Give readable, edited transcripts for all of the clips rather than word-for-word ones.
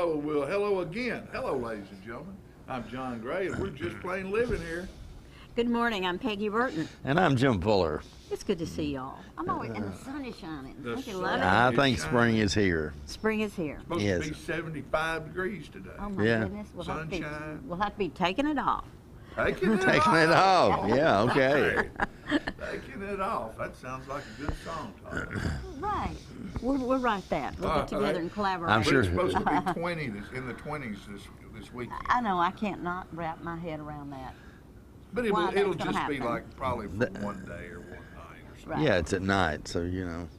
hello, Will. Hello again. Hello, ladies and gentlemen. I'm John Gray, and we're just plain living here. Good morning, I'm Peggy Burton. And I'm Jim Fuller. It's good to see y'all. I'm always, and the sun is shining. The Don't you sun- love it? I It's think shining. spring is here. Spring is here. Supposed Yes. to be 75 degrees today. Oh my Yeah. goodness, Sunshine. we'll have to be taking it off. Taking it Taking off. it off. Yeah, okay. Taking it off. That sounds like a good song, Tom. Right. We'll write that. We'll get together and collaborate. I'm But sure- it's supposed to be 20 in the 20s this weekend. I know, I can't not wrap my head around that. But why it'll that's gonna just be happen. like probably for one day or one night or something. Right. Yeah, it's at night, so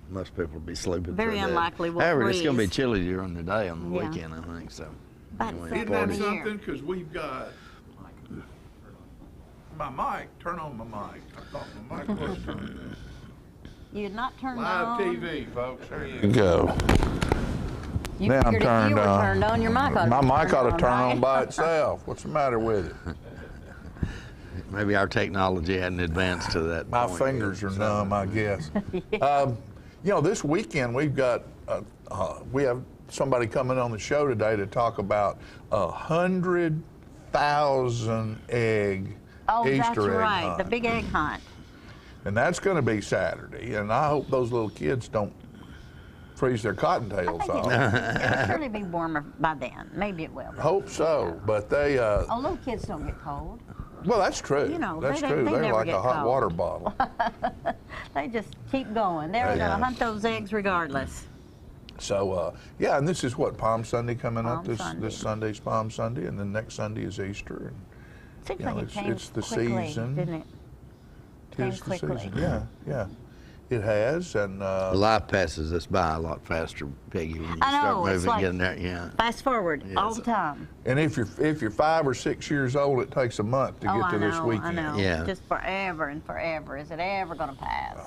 most people will be sleeping. Very for a bit. unlikely we'll However, it's going to be freeze. chilly during the day on the Yeah. weekend, I think. So. But Anyway, it's Isn't that that time of year. something? Because we've got my mic. Turn on my mic. I thought my mic was turned on. You're not turned Live on. TV, folks. There you go. Go. You Now I'm figured if turned you were on. turned on, your mic ought to My be mic turned ought to turn right? on by itself. What's the matter with it? Maybe our technology hadn't advanced to that My point. fingers are numb, I guess. This weekend we have somebody coming on the show today to talk about 100,000 egg Oh, Easter that's egg right, hunt. the big egg hunt. And that's going to be Saturday. And I hope those little kids don't freeze their cottontails I think off. it'll surely be warmer by then. Maybe it will. Hope so, but they. Oh, little kids don't get cold. Well, that's true. You know, that's they true. They're never like a get hot cold. water bottle. They just keep going. They're Yeah. going to hunt those eggs regardless. So, and this is what, Palm Sunday coming up. Palm Sunday. This Sunday's Palm Sunday, and then next Sunday is Easter. And Seems You know, like it came it's the quickly, season. didn't it? Came tis the quickly. season. Yeah. It has, and Life passes us by a lot faster, Peggy, when you I start know, it's moving, like- getting there. Yeah. Fast forward all Yes. the time. if you're 5 or 6 years old, it takes a month to Oh, get to I know, this weekend. I know. Yeah. Just forever and forever. Is it ever going to pass?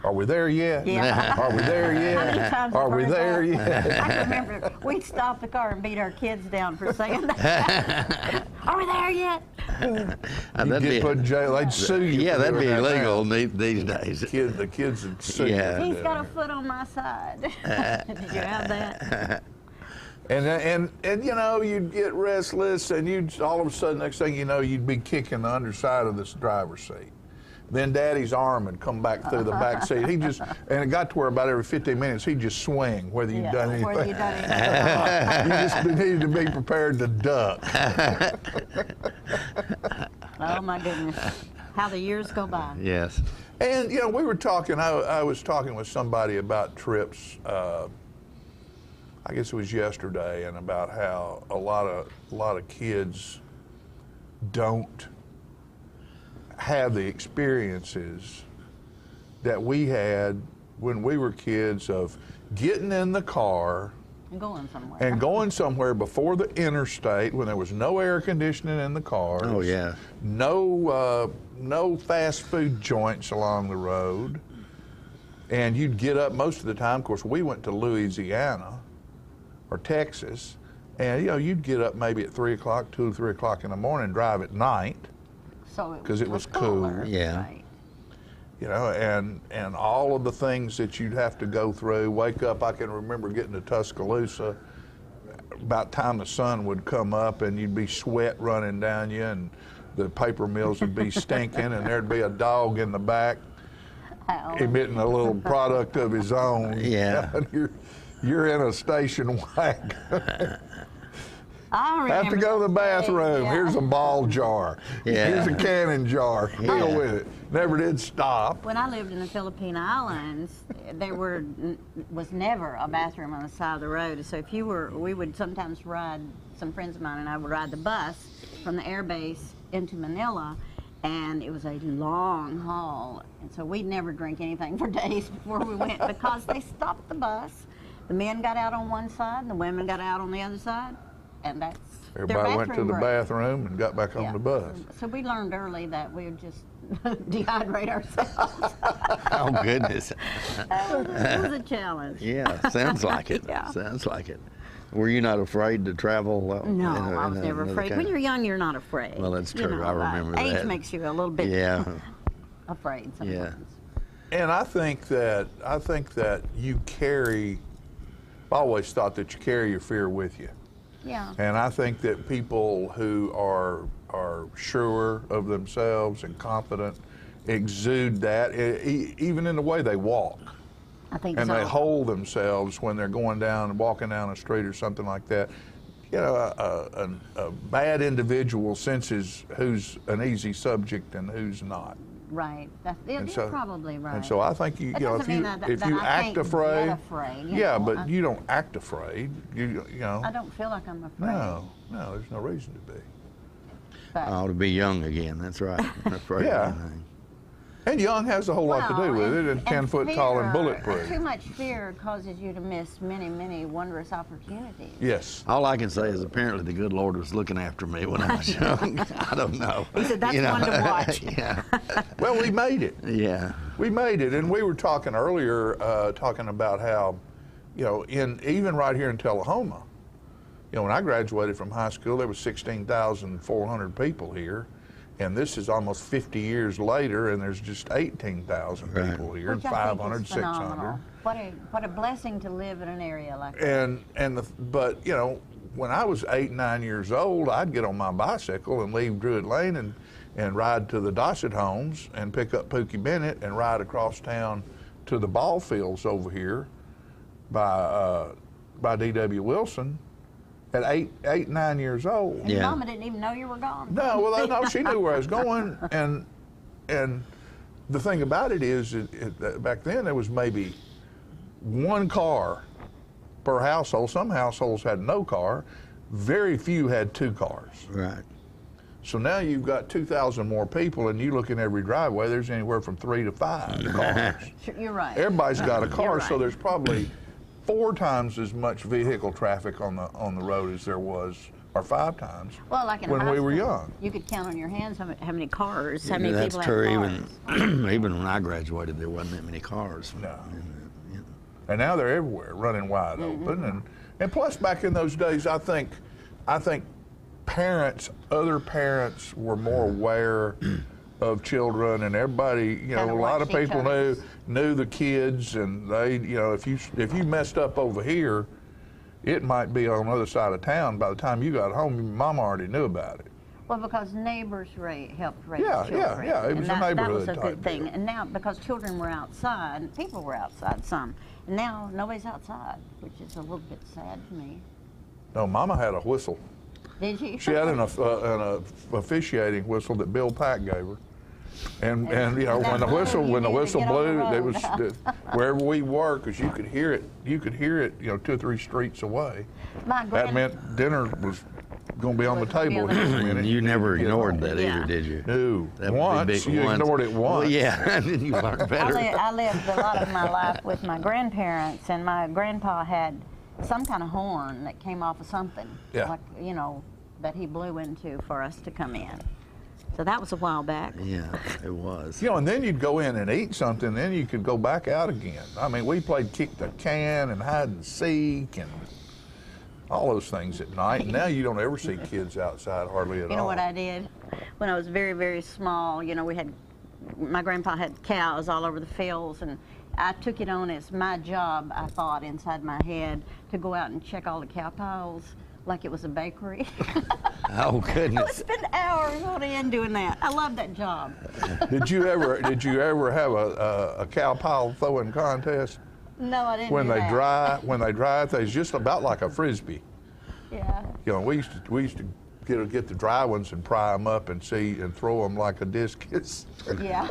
Are we there yet? Yeah. Are we there How many yet? times Are have we heard there that? yet? I can remember we'd stop the car and beat our kids down for saying that. Are we there yet? You That'd get be- put in jail. They'd sue you. Yeah, for that'd doing be that illegal now. these days. The kids would sue Yeah. you. He's for got a doing foot on my side. Did you have that? And you'd get restless, and you'd all of a sudden, next thing you know, you'd be kicking the underside of this driver's seat. Then Daddy's arm would come back through the back seat. And it got to where about every 15 minutes he'd just swing, whether you'd done anything. Whether you done anything. You just needed to be prepared to duck. Oh my goodness. How the years go by. Yes. And we were talking. I was talking with somebody about trips. I guess it was yesterday, and about how a lot of kids don't have the experiences that we had when we were kids of getting in the car I'm going somewhere. and going somewhere before the interstate when there was no air conditioning in the cars. Oh, yeah. No fast food joints along the road. And you'd get up most of the time. Of course, we went to Louisiana or Texas, and you'd get up maybe at 3 o'clock, 2 or 3 o'clock in the morning, and drive at night. So 'cause it was cooler. cool. Yeah. Right. And all of the things that you'd have to go through. Wake up, I can remember getting to Tuscaloosa about time the sun would come up, and you'd be sweat running down you, and the paper mills would be stinking, and there'd be a dog in the back How- emitting a little product of his own. Yeah. And you're in a station wagon. I Have remember to go to the those bathroom. days, yeah. Here's a ball jar. Yeah. Here's a cannon jar. Deal Yeah. with it. Never did stop. When I lived in the Philippine Islands, there was never a bathroom on the side of the road. So we would sometimes ride, some friends of mine and I would ride the bus from the air base into Manila, and it was a long haul. And so we'd never drink anything for days before we went because they stopped the bus. The men got out on one side and the women got out on the other side, and that's their Everybody went to bathroom the break. bathroom and got back on Yeah. the bus. So we learned early that we would just dehydrate ourselves. Oh, goodness. It was a challenge. Yeah, sounds like it. Yeah. Sounds like it. Were you not afraid to travel? No, I was never another afraid. kind When of- you're young, you're not afraid. Well, that's You true. know, I remember Age that. makes you a little bit Yeah. afraid Yeah. sometimes. And I think that you carry. I always thought that you carry your fear with you. Yeah. And I think that people who are sure of themselves and confident exude that, even in the way they walk. I think And so. they hold themselves when they're going down and walking down the street or something like that. You know, a bad individual senses who's an easy subject and who's not. Right. You're And so- probably right. And so I think That if doesn't mean you that if I you can't act get afraid, afraid, you yeah, know, but you don't act afraid. You know. I don't feel like I'm afraid. No, there's no reason to be. But, I ought to be young again. That's right. Afraid of Yeah. anything. And young has a whole lot to do with it, and 10 foot tall and bulletproof. Too much fear causes you to miss many, many wondrous opportunities. Yes. All I can say is apparently the good Lord was looking after me when I was young. I don't know. He said, "That's You know, one to watch." Yeah. Well, we made it. Yeah. We made it, and we were talking earlier, talking about how, you know, even right here in Tullahoma, you know, when I graduated from high school, there was 16,400 people here, and this is almost 50 years later, and there's just 18,000 Right. people here, Which I 500, think is 600. phenomenal. What a blessing to live in an area like that. But you know, when I was 8, 9 years old, I'd get on my bicycle and leave Druid Lane and ride to the Dossett homes and pick up Pookie Bennett and ride across town to the ball fields over here by D.W. Wilson at 8, 9 years old. And your Yeah. mama didn't even know you were gone. No, well, no, she knew where I was going, and the thing about it is, that back then there was maybe one car per household. Some households had no car. Very few had 2 cars. Right. So now you've got 2,000 more people, and you look in every driveway, there's anywhere from 3 to 5 cars. Sure, you're right. Everybody's got a You're car, so right. there's probably 4 times as much vehicle traffic on the road as there was, or 5 times, Well, like in when high we were school, young. You could count on your hands how many cars, how many That's people true. had cars. Even when I graduated, there wasn't that many cars. No. And now they're everywhere, running wide open. And plus, back in those days, I think other parents were more aware of children, and everybody, you know, Kinda a lot of watched each people other's. knew the kids, and they, you know, if you messed up over here, it might be on the other side of town. By the time you got home, your mom already knew about it. Well, because neighbors helped raise Yeah, children. yeah, it And was a that was neighborhood a type good thing. deal. And now, because children were outside, people were outside some, and now nobody's outside, which is a little bit sad to me. No, Mama had a whistle. Did you? She had an officiating whistle that Bill Pack gave her. And you know, when the whistle You knew to whistle get on the blew, it road. was wherever we were, because you could hear it, you know, 2 or 3 streets away. My That grand- meant dinner was going to be on the Was gonna be table on the here in a table. minute. You never Get ignored home. that Yeah. either, did you? No, That would be once big you ignored it once. Well, yeah, and then you learned better. I lived a lot of my life with my grandparents, and my grandpa had some kind of horn that came off of something, Yeah. like, you know, that he blew into for us to come in. So that was a while back. Yeah, it was. You know, and then you'd go in and eat something, then you could go back out again. I mean, we played kick the can and hide and seek and all those things at night. And now you don't ever see kids outside hardly at all. You know what I did? When I was very, very small, you know, my grandpa had cows all over the fields, and I took it on as my job, I thought, inside my head, to go out and check all the cow piles like it was a bakery. Oh, I would goodness. spend hours on end doing that. I loved that job. Did you ever have a cow pile throwing contest? No, I didn't When do they that. dry, they're just about like a frisbee. Yeah. You know, we used to get the dry ones and pry them up and throw them like a discus. Yeah.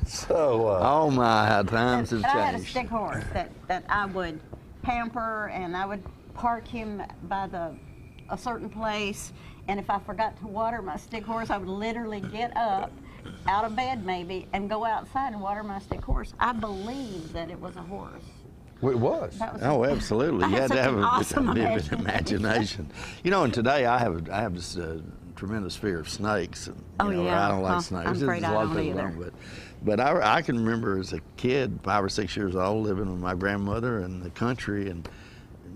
So Oh my, how times have And I had a changed. stick horse that I would pamper, and I would park him by a certain place, and if I forgot to water my stick horse, I would literally get up out of bed maybe and go outside and water my stick horse. I believed that it was a horse. it was. That was Oh, absolutely. I You had had to such have an a awesome vivid imagination. imagination. You know, and today I have this tremendous fear of snakes. And, Oh, you know, yeah. I don't like Huh. snakes. I'm There's afraid a I lot of don't people either. But I can remember as a kid, 5 or 6 years old, living with my grandmother in the country, and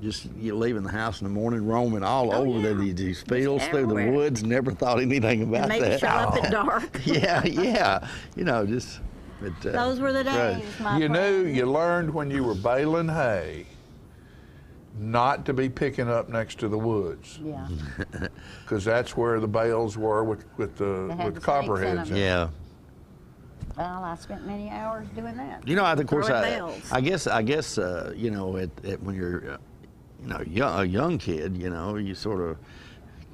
just leaving the house in the morning, roaming all Oh, over yeah. these fields through the everywhere. woods. Never thought anything about And maybe that. show up at dark. Yeah. You know, just. But, Those were the right. days, my You knew, friend. you learned when you were baling hay not to be picking up next to the woods, Yeah. because that's where the bales were with They had the the copperheads. snakes in in it. Yeah. Well, I spent many hours doing that. You know, of course, Throwing I bells. guess, you know, when you're, you know, a young kid, you know, you sort of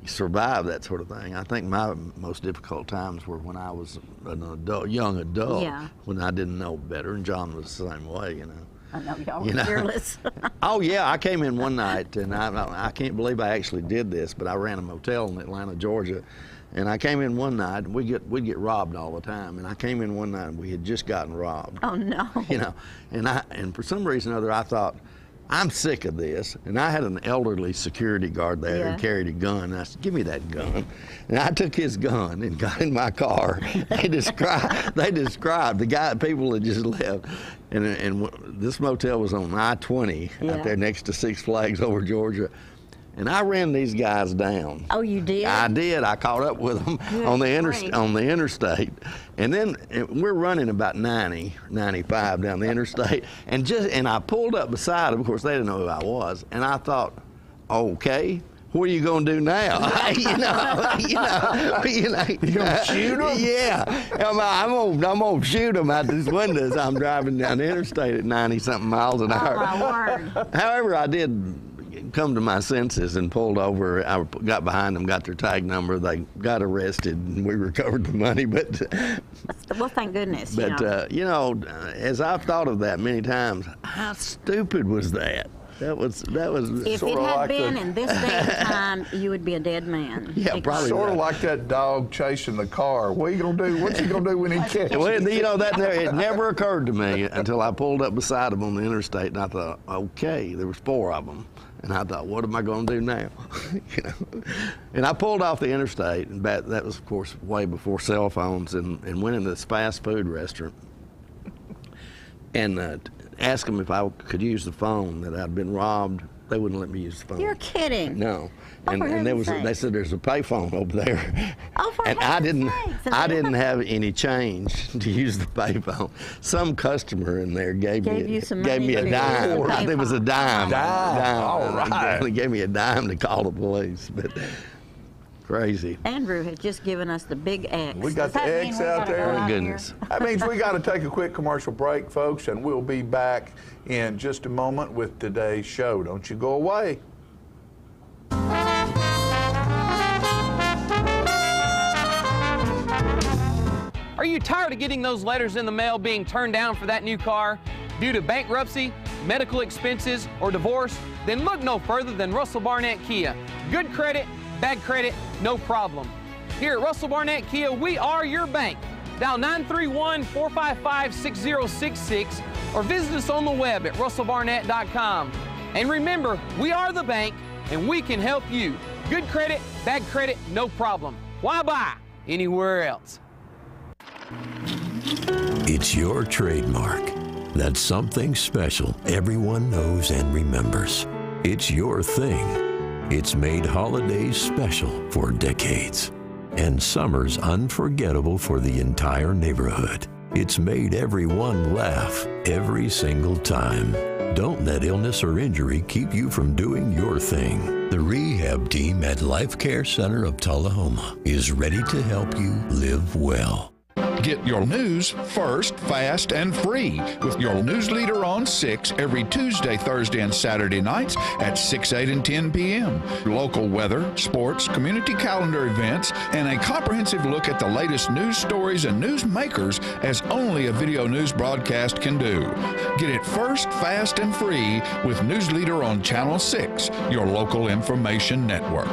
survive that sort of thing. I think my most difficult times were when I was an adult, young adult, Yeah. when I didn't know better, and John was the same way, you know. I know y'all You were know. fearless. Oh yeah, I came in one night, and I can't believe I actually did this, but I ran a motel in Atlanta, Georgia, and I came in one night, and we'd get robbed all the time, and I came in one night, and we had just gotten robbed, Oh, no. you know, and for some reason or other, I thought, I'm sick of this, and I had an elderly security guard there Yeah. who carried a gun, and I said, give me that gun, and I took his gun and got in my car. They described the people had just left, and this motel was on I-20 Yeah. out there next to Six Flags over Georgia, and I ran these guys down. Oh, you did? I did. I caught up with them Good on the grief. on the interstate, and then we're running about 90, 95 down the interstate, and I pulled up beside them. Of course, they didn't know who I was, and I thought, okay, what are you gonna do now? you gonna shoot 'em? Yeah, I'm gonna shoot them out these windows. I'm driving down the interstate at 90-something miles an hour. Oh, my word. However, I did come to my senses and pulled over. I got behind them, got their tag number. They got arrested, and we recovered the money. But Well, thank goodness. you but know. you know, as I've thought of that many times, how stupid was that? That was If sort it of had like been the- in this day and time, you would be a dead man. Yeah, probably. Sort of like that dog chasing the car. What are you gonna do? What's he gonna do when he catches Well, you? you know, it never occurred to me until I pulled up beside them on the interstate, and I thought, okay, there was 4 of them. And I thought, what am I going to do now? You know, and I pulled off the interstate, and that was, of course, way before cell phones, and went into this fast food restaurant, and asked them if I could use the phone. That I'd been robbed. They wouldn't let me use the phone. You're kidding. No. Oh, And, for and heaven's they sakes. said there's a payphone over there. Oh, for and heaven's sakes. I didn't have any change to use the payphone. Some customer in there gave me you some gave money me a to dime. use the I think it was a payphone. dime. Dime. All right. They gave me a dime to call the police. But crazy. Andrew had just given us the big X. We got Does that the mean X we out gotta there? go My out here? goodness. That means we got to take a quick commercial break, folks, and we'll be back in just a moment with today's show. Don't you go away. Are you tired of getting those letters in the mail being turned down for that new car due to bankruptcy, medical expenses, or divorce? Then look no further than Russell Barnett Kia. Good credit, bad credit, no problem. Here at Russell Barnett Kia, we are your bank. Dial 931-455-6066 or visit us on the web at russellbarnett.com. And remember, we are the bank and we can help you. Good credit, bad credit, no problem. Why buy anywhere else? It's your trademark. That's something special everyone knows and remembers. It's your thing. It's made holidays special for decades and summers unforgettable for the entire neighborhood. It's made everyone laugh every single time. Don't let illness or injury keep you from doing your thing. The rehab team at Life Care Center of Tullahoma is ready to help you live well. Get your news first, fast, and free with your news leader on 6 every Tuesday, Thursday, and Saturday nights at 6, 8, and 10 p.m. Local weather, sports, community calendar events, and a comprehensive look at the latest news stories and news makers as only a video news broadcast can do. Get it first, fast, and free with News Leader on Channel 6, your local information network.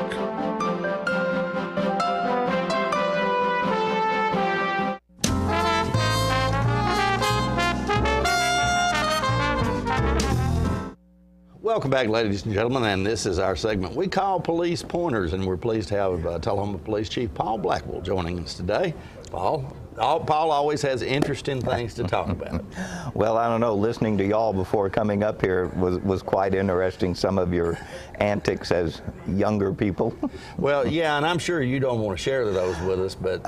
Welcome back, ladies and gentlemen, and this is our segment we call Police Pointers, and we're pleased to have Tullahoma Police Chief Paul Blackwell joining us today. Paul, Paul always has interesting things to talk about. Well, I don't know. Listening to y'all before coming up here was quite interesting. Some of your antics as younger people. Well, yeah, and I'm sure you don't want to share those with us, but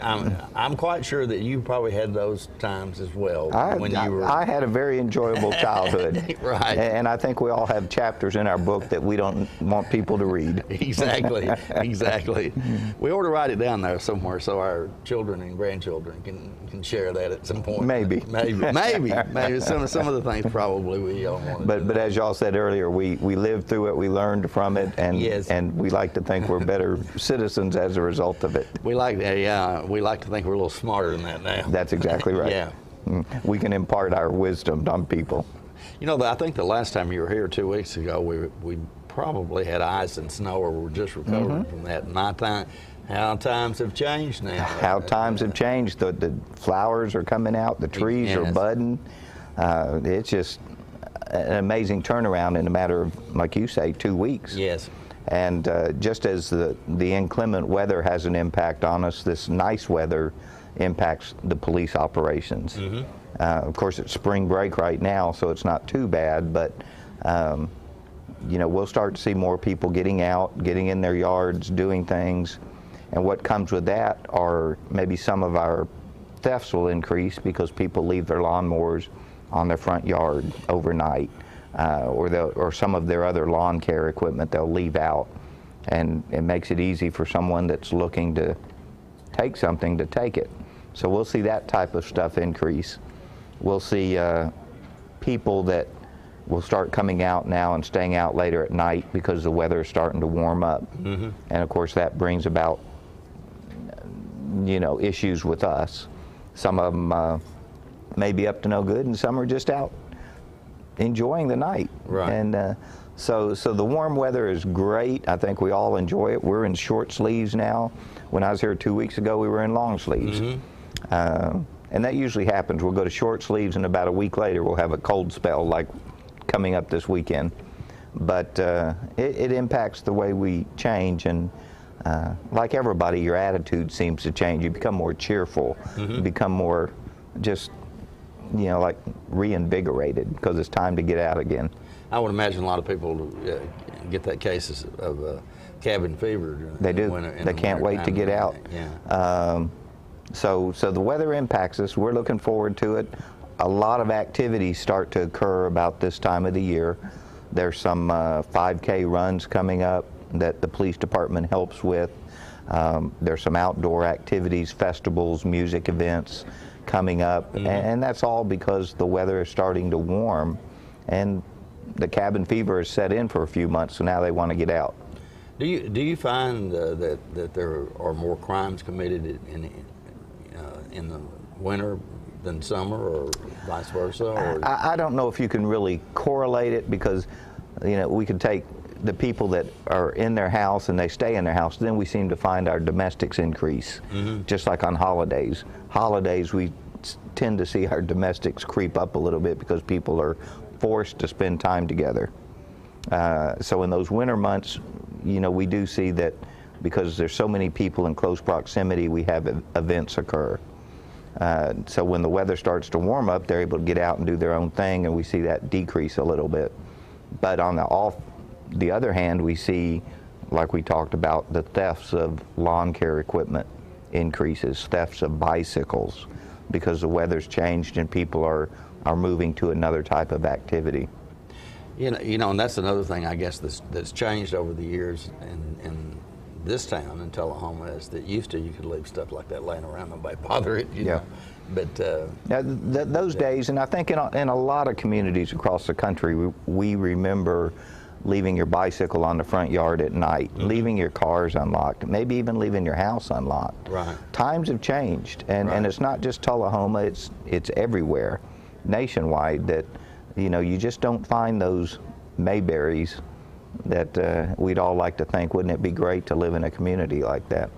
I'm quite sure that you probably had those times as well I had a very enjoyable childhood. Right. And I think we all have chapters in our book that we don't want people to read. Exactly, exactly. We ought to write it down there somewhere so our children and grandchildren can share that at some point. Maybe. Maybe. Some of the things probably we don't want to do. But as y'all said earlier, we lived through it, we learned from it, and Yes. and we like to think we're better citizens as a result of it. We like to think we're a little smarter than that now. That's exactly right. Yeah. We can impart our wisdom on people. You know, I think the last time you were here 2 weeks ago, we probably had ice and snow, or we're just recovering from that. And I think how times have changed now. How times have changed. The flowers are coming out, the trees are Yes. budding. It's just an amazing turnaround in a matter of, like you say, 2 weeks. Yes. And just as the inclement weather has an impact on us, this nice weather impacts the police operations. Of course, it's spring break right now, so it's not too bad, but we'll start to see more people getting out, getting in their yards, doing things. And what comes with that are maybe some of our thefts will increase because people leave their lawnmowers on their front yard overnight, or some of their other lawn care equipment they'll leave out. And it makes it easy for someone that's looking to take something to take it. So we'll see that type of stuff increase. We'll see people that will start coming out now and staying out later at night because the weather is starting to warm up. And of course that brings about issues with us. Some of them may be up to no good, and some are just out enjoying the night. Right. And so the warm weather is great. I think we all enjoy it. We're in short sleeves now. When I was here 2 weeks ago, we were in long sleeves. And that usually happens. We'll go to short sleeves, and about a week later we'll have a cold spell like coming up this weekend. But it impacts the way we change, and like everybody, your attitude seems to change. You become more cheerful. You become more just, like reinvigorated because it's time to get out again. I would imagine a lot of people get that case of cabin fever. They do. They can't wait to get out. Yeah. So the weather impacts us. We're looking forward to it. A lot of activities start to occur about this time of the year. There's some 5K runs coming up that the police department helps with. There's some outdoor activities, festivals, music events coming up, and that's all because the weather is starting to warm, and the cabin fever has set in for a few months, so now they want to get out. Do you find that there are more crimes committed in the winter than summer, or vice versa? Or? I don't know if you can really correlate it, because we could take the people that are in their house and they stay in their house, then we seem to find our domestics increase. Just like on holidays. Holidays, we tend to see our domestics creep up a little bit because people are forced to spend time together. So in those winter months, we do see that because there's so many people in close proximity, we have events occur. So when the weather starts to warm up, they're able to get out and do their own thing, and we see that decrease a little bit. But on the other hand, we see, like we talked about, the thefts of lawn care equipment increases, thefts of bicycles, because the weather's changed and people are moving to another type of activity. And that's another thing, I guess, that's changed over the years in this town in Tullahoma, is that used to you could leave stuff like that laying around, nobody bother it. You know? But now, those days, and I think in a lot of communities across the country, we remember leaving your bicycle on the front yard at night, leaving your cars unlocked, maybe even leaving your house unlocked. Right. Times have changed, and it's not just Tullahoma, it's everywhere, nationwide, that you just don't find those Mayberries that we'd all like to think, wouldn't it be great to live in a community like that?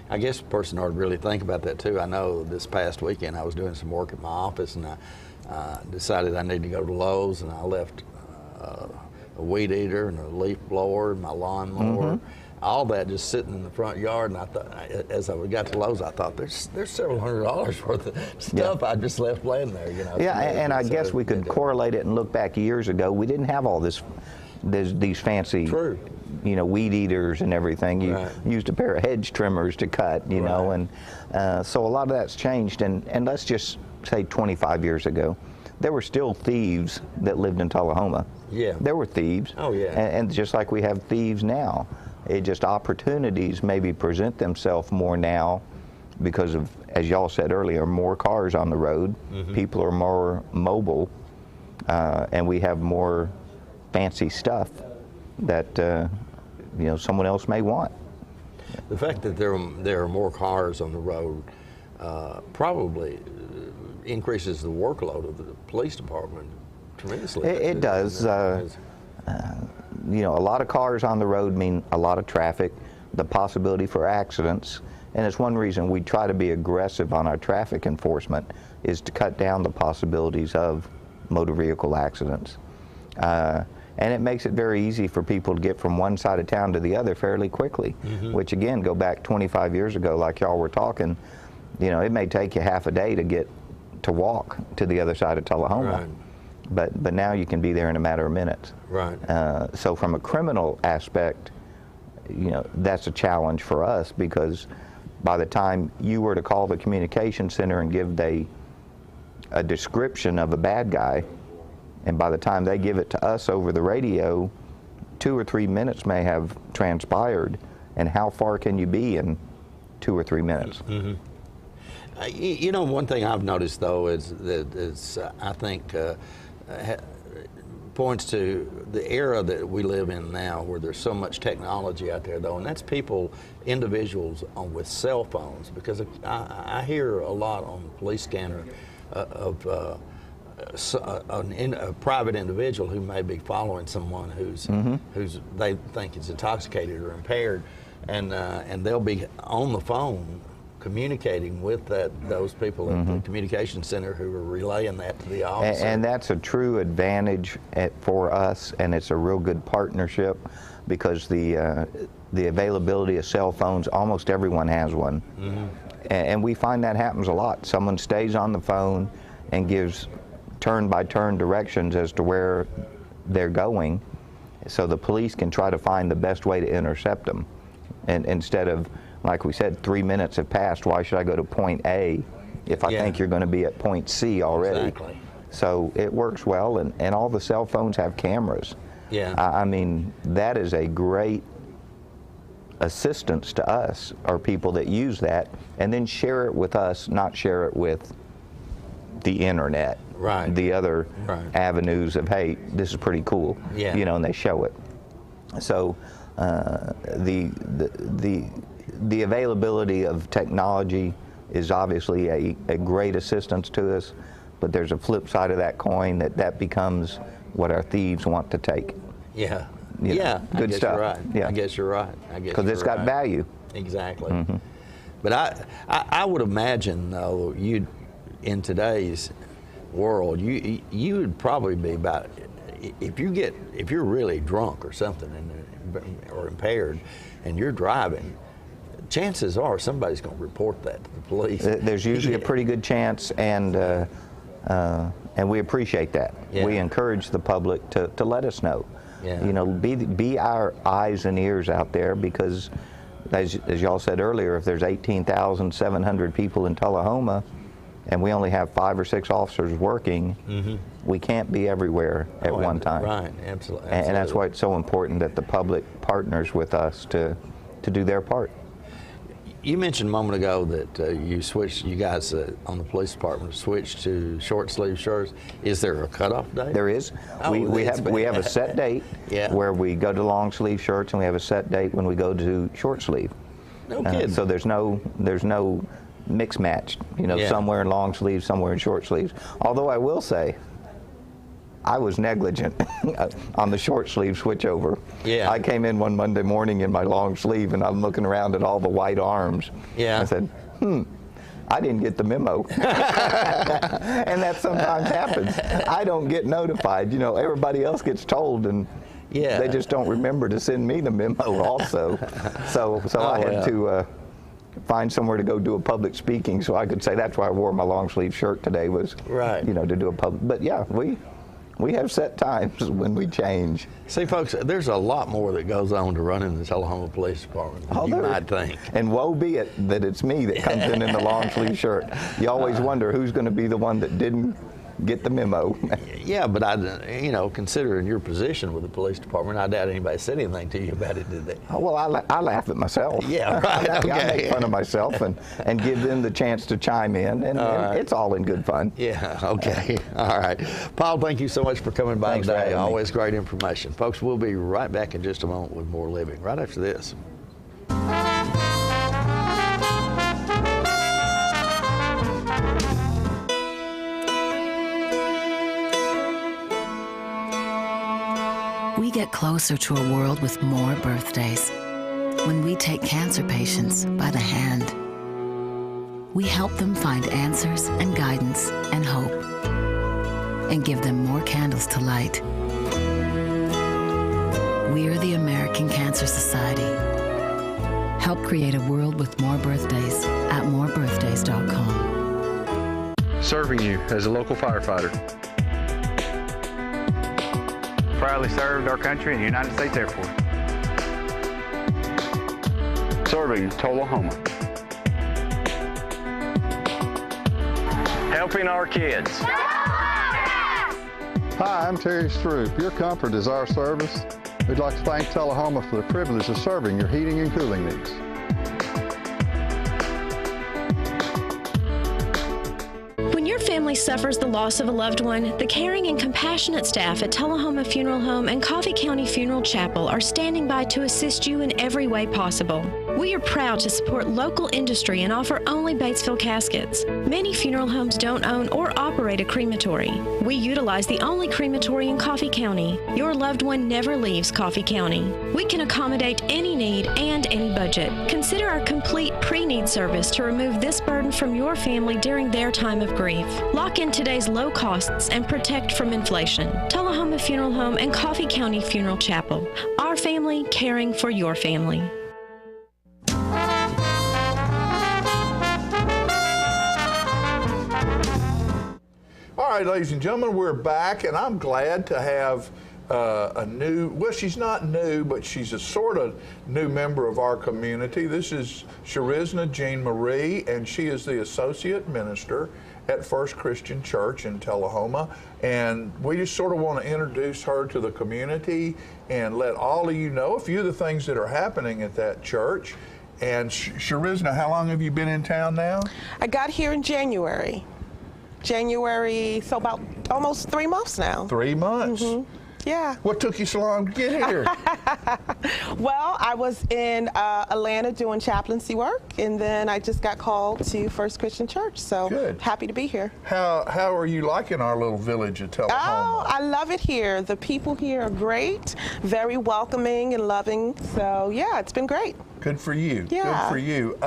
I guess a person ought to really think about that too. I know this past weekend I was doing some work at my office, and I decided I needed to go to Lowe's, and I left a weed eater and a leaf blower and my lawnmower all that just sitting in the front yard, and I thought, as I got to Lowe's, I thought there's several $100s worth of stuff I just left laying there, you know. Yeah, and I guess we could correlate it and look back years ago. We didn't have all these fancy, True. you know, weed eaters and everything. You used a pair of hedge trimmers to cut, you know, and so a lot of that's changed. And let's just say 25 years ago, there were still thieves that lived in Tullahoma. Yeah. There were thieves. Oh, yeah. And just like we have thieves now, it just opportunities maybe present themselves more now because of, as y'all said earlier, more cars on the road. People are more mobile, and we have more fancy stuff that you know, someone else may want. The fact that there are more cars on the road probably increases the workload of the police department tremendously. It does. You know, a lot of cars on the road mean a lot of traffic, the possibility for accidents, and it's one reason we try to be aggressive on our traffic enforcement is to cut down the possibilities of motor vehicle accidents. And it makes it very easy for people to get from one side of town to the other fairly quickly, which again, go back 25 years ago, like y'all were talking, you know, it may take you half a day to walk to the other side of Tullahoma. Right. But now you can be there in a matter of minutes. Right. So from a criminal aspect, you know, that's a challenge for us because by the time you were to call the communication center and give a description of a bad guy, and by the time they give it to us over the radio, 2 or 3 minutes may have transpired. And how far can you be in 2 or 3 minutes? You know, one thing I've noticed though is that I think points to the era that we live in now, where there's so much technology out there though, and that's individuals with cell phones, because I hear a lot on the police scanner of a private individual who may be following someone who's they think is intoxicated or impaired, and they'll be on the phone communicating with those people at the communication center who are relaying that to the officer. And that's a true advantage for us, and it's a real good partnership because the availability of cell phones, almost everyone has one. And we find that happens a lot. Someone stays on the phone and gives turn-by-turn directions as to where they're going, so the police can try to find the best way to intercept them. And instead of, like we said, 3 minutes have passed, why should I go to point A if I think you're going to be at point C already? Exactly. So it works well, and all the cell phones have cameras. Yeah. I mean, that is a great assistance to us, or people that use that, and then share it with us, not share it with the internet. Right. The other avenues of, hey, this is pretty cool. Yeah. You know, and they show it. So the availability of technology is obviously a great assistance to us, but there's a flip side of that coin that becomes what our thieves want to take. Yeah. You know, good I guess stuff. You're right. Yeah. I guess you're right. Because it's got value. Exactly. But I would imagine, though, in today's world, you would probably be about, if you're really drunk or something or impaired and you're driving, chances are somebody's going to report that to the police. There's usually a pretty good chance, and we appreciate that. Yeah. We encourage the public to let us know. Yeah. You know, be our eyes and ears out there, because as y'all said earlier, if there's 18,700 people in Tullahoma and we only have 5 or 6 officers working, we can't be everywhere at one time. Right, absolutely. And that's why it's so important that the public partners with us to do their part. You mentioned a moment ago that you guys on the police department switched to short sleeve shirts. Is there a cutoff date? There is. Oh, we have a set date where we go to long sleeve shirts, and we have a set date when we go to short sleeve. No kidding. So there's no mix match. You know, somewhere in long sleeves, somewhere in short sleeves. Although I will say, I was negligent on the short sleeve switchover. Yeah. I came in one Monday morning in my long sleeve, and I'm looking around at all the white arms. Yeah. I said, I didn't get the memo. And that sometimes happens. I don't get notified. You know, everybody else gets told, and Yeah. They just don't remember to send me the memo also. So I had to find somewhere to go do a public speaking so I could say that's why I wore my long sleeve shirt today was, Right. you know, to do a public. But yeah, we have set times when we change. See, folks, there's a lot more that goes on to running the Tullahoma Police Department than you might think. And woe be it that it's me that comes in the long sleeve shirt. You always wonder who's going to be the one that didn't get the memo. Yeah, but you know, considering your position with the police department, I doubt anybody said anything to you about it, did they? Oh, well, I laugh at myself. Yeah, right. I Okay. make fun of myself and give them the chance to chime in, and it's all in good fun. Yeah, okay. All right. Paul, thank you so much for coming by Thanks for today. having me. Always great information. Folks, we'll be right back in just a moment with more living, right after this. We get closer to a world with more birthdays when we take cancer patients by the hand. We help them find answers and guidance and hope, and give them more candles to light. We're the American Cancer Society. Help create a world with more birthdays at morebirthdays.com. Serving you as a local firefighter. Proudly served our country in the United States Air Force. Serving Tullahoma. Helping our kids. Hi, I'm Terry Stroop. Your comfort is our service. We'd like to thank Tullahoma for the privilege of serving your heating and cooling needs. When your family suffers the loss of a loved one, the caring and compassionate staff at Tullahoma Funeral Home and Coffee County Funeral Chapel are standing by to assist you in every way possible. We are proud to support local industry and offer only Batesville caskets. Many funeral homes don't own or operate a crematory. We utilize the only crematory in Coffee County. Your loved one never leaves Coffee County. We can accommodate any need and any budget. Consider our complete pre-need service to remove this burden from your family during their time of grief. Lock in today's low costs and protect from inflation. Tullahoma Funeral Home and Coffee County Funeral Chapel. Our family caring for your family. All right, ladies and gentlemen, we're back, and I'm glad to have a new, well, she's not new, but she's a sort of new member of our community. This is Charizna Jean Marie, and she is the associate minister at First Christian Church in Tullahoma. And we just sort of want to introduce her to the community and let all of you know a few of the things that are happening at that church. And Charizna, how long have you been in town now? I got here in January, so about almost 3 months now. 3 months? Mm-hmm. Yeah. What took you so long to get here? Well, I was in Atlanta doing chaplaincy work, and then I just got called to First Christian Church, so Good. Happy to be here. How are you liking our little village of Tullahoma? Oh, I love it here. The people here are great, very welcoming and loving, so yeah, it's been great. Good for you. Yeah. Good for you.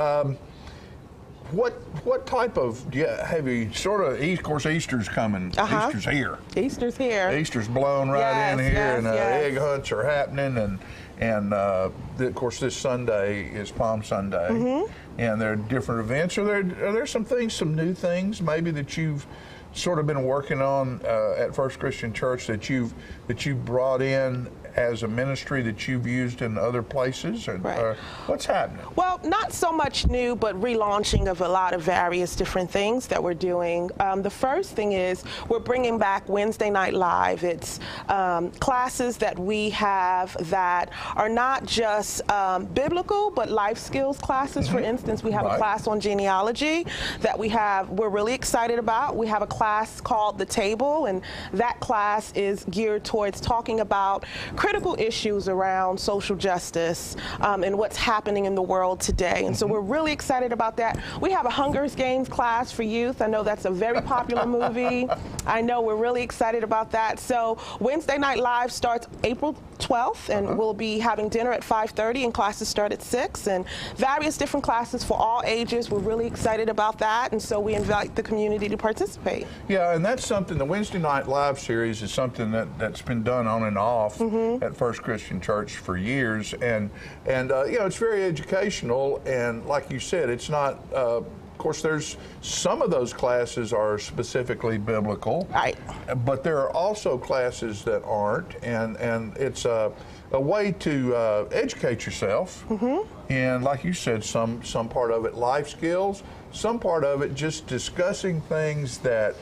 What type of, have you sort of, of course Easter's coming, Easter's here. Easter's here. Easter's blown right in here, yes, and egg hunts are happening, and of course this Sunday is Palm Sunday, and there are different events. Are there some things, some new things maybe that you've sort of been working on at First Christian Church that you've brought in as a ministry that you've used in other places? Right. What's happening? Well, not so much new, but relaunching of a lot of various different things that we're doing. The first thing is we're bringing back Wednesday Night Live. It's classes that we have that are not just biblical, but life skills classes. For instance, we have a class on genealogy that we're really excited about. We have a class called The Table, and that class is geared towards talking about critical issues around social justice and what's happening in the world today. And so we're really excited about that. We have a Hunger Games class for youth. I know that's a very popular movie. I know we're really excited about that. So Wednesday Night Live starts April 12th, and we'll be having dinner at 5:30, and classes start at 6, and various different classes for all ages. We're really excited about that, and so we invite the community to participate. Yeah, and that's something, the Wednesday Night Live series is something that's been done on and off at First Christian Church for years, and you know, it's very educational, and like you said, it's not, of course, there's some of those classes are specifically biblical, right? But there are also classes that aren't, and it's a way to educate yourself. And like you said, some part of it life skills, some part of it just discussing things that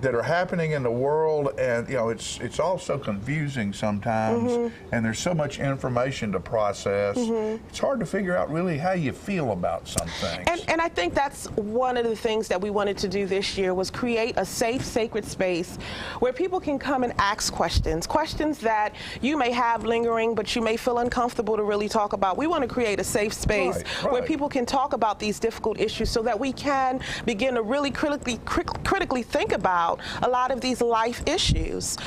are happening in the world, and you know, it's also confusing sometimes, and there's so much information to process. It's hard to figure out really how you feel about some things. And I think that's one of the things that we wanted to do this year, was create a safe, sacred space where people can come and ask questions that you may have lingering, but you may feel uncomfortable to really talk about. We want to create a safe space where people can talk about these difficult issues, so that we can begin to really critically think about a lot of these life issues,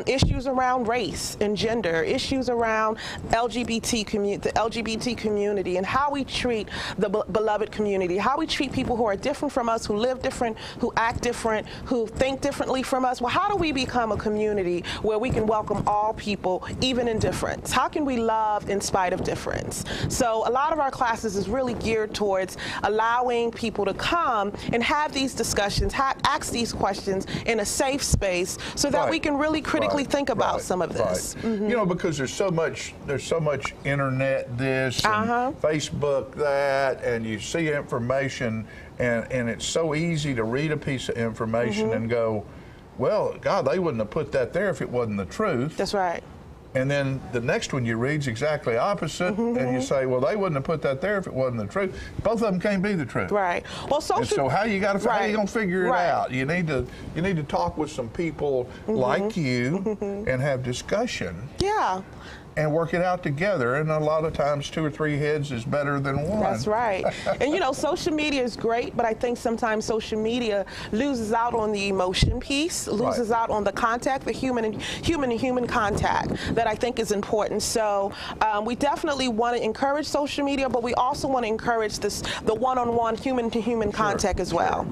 issues around race and gender, issues around the LGBT community, and how we treat the beloved community, how we treat people who are different from us, who live different, who act different, who think differently from us. Well, how do we become a community where we can welcome all people, even in difference? How can we love in spite of difference? So a lot of our classes is really geared towards allowing people to come and have these discussions, ask these questions in a safe space, so that we can really critically think about some of this. You know, because there's so much internet this and Facebook that, and you see information, and it's so easy to read a piece of information and go, well, God, they wouldn't have put that there if it wasn't the truth. That's right. And then the next one you read's exactly opposite, and you say, well, they wouldn't have put that there if it wasn't the truth. Both of them can't be the truth. Right. Well, and so how you got to how you gonna figure it out? You need to talk with some people like you and have discussion. Yeah. And work it out together, and a lot of times 2 or 3 heads is better than one. That's right. And you know, social media is great, but I think sometimes social media loses out on the emotion piece, loses out on the contact, the human contact that I think is important. So we definitely want to encourage social media, but we also want to encourage the one-on-one, human-to-human contact as well.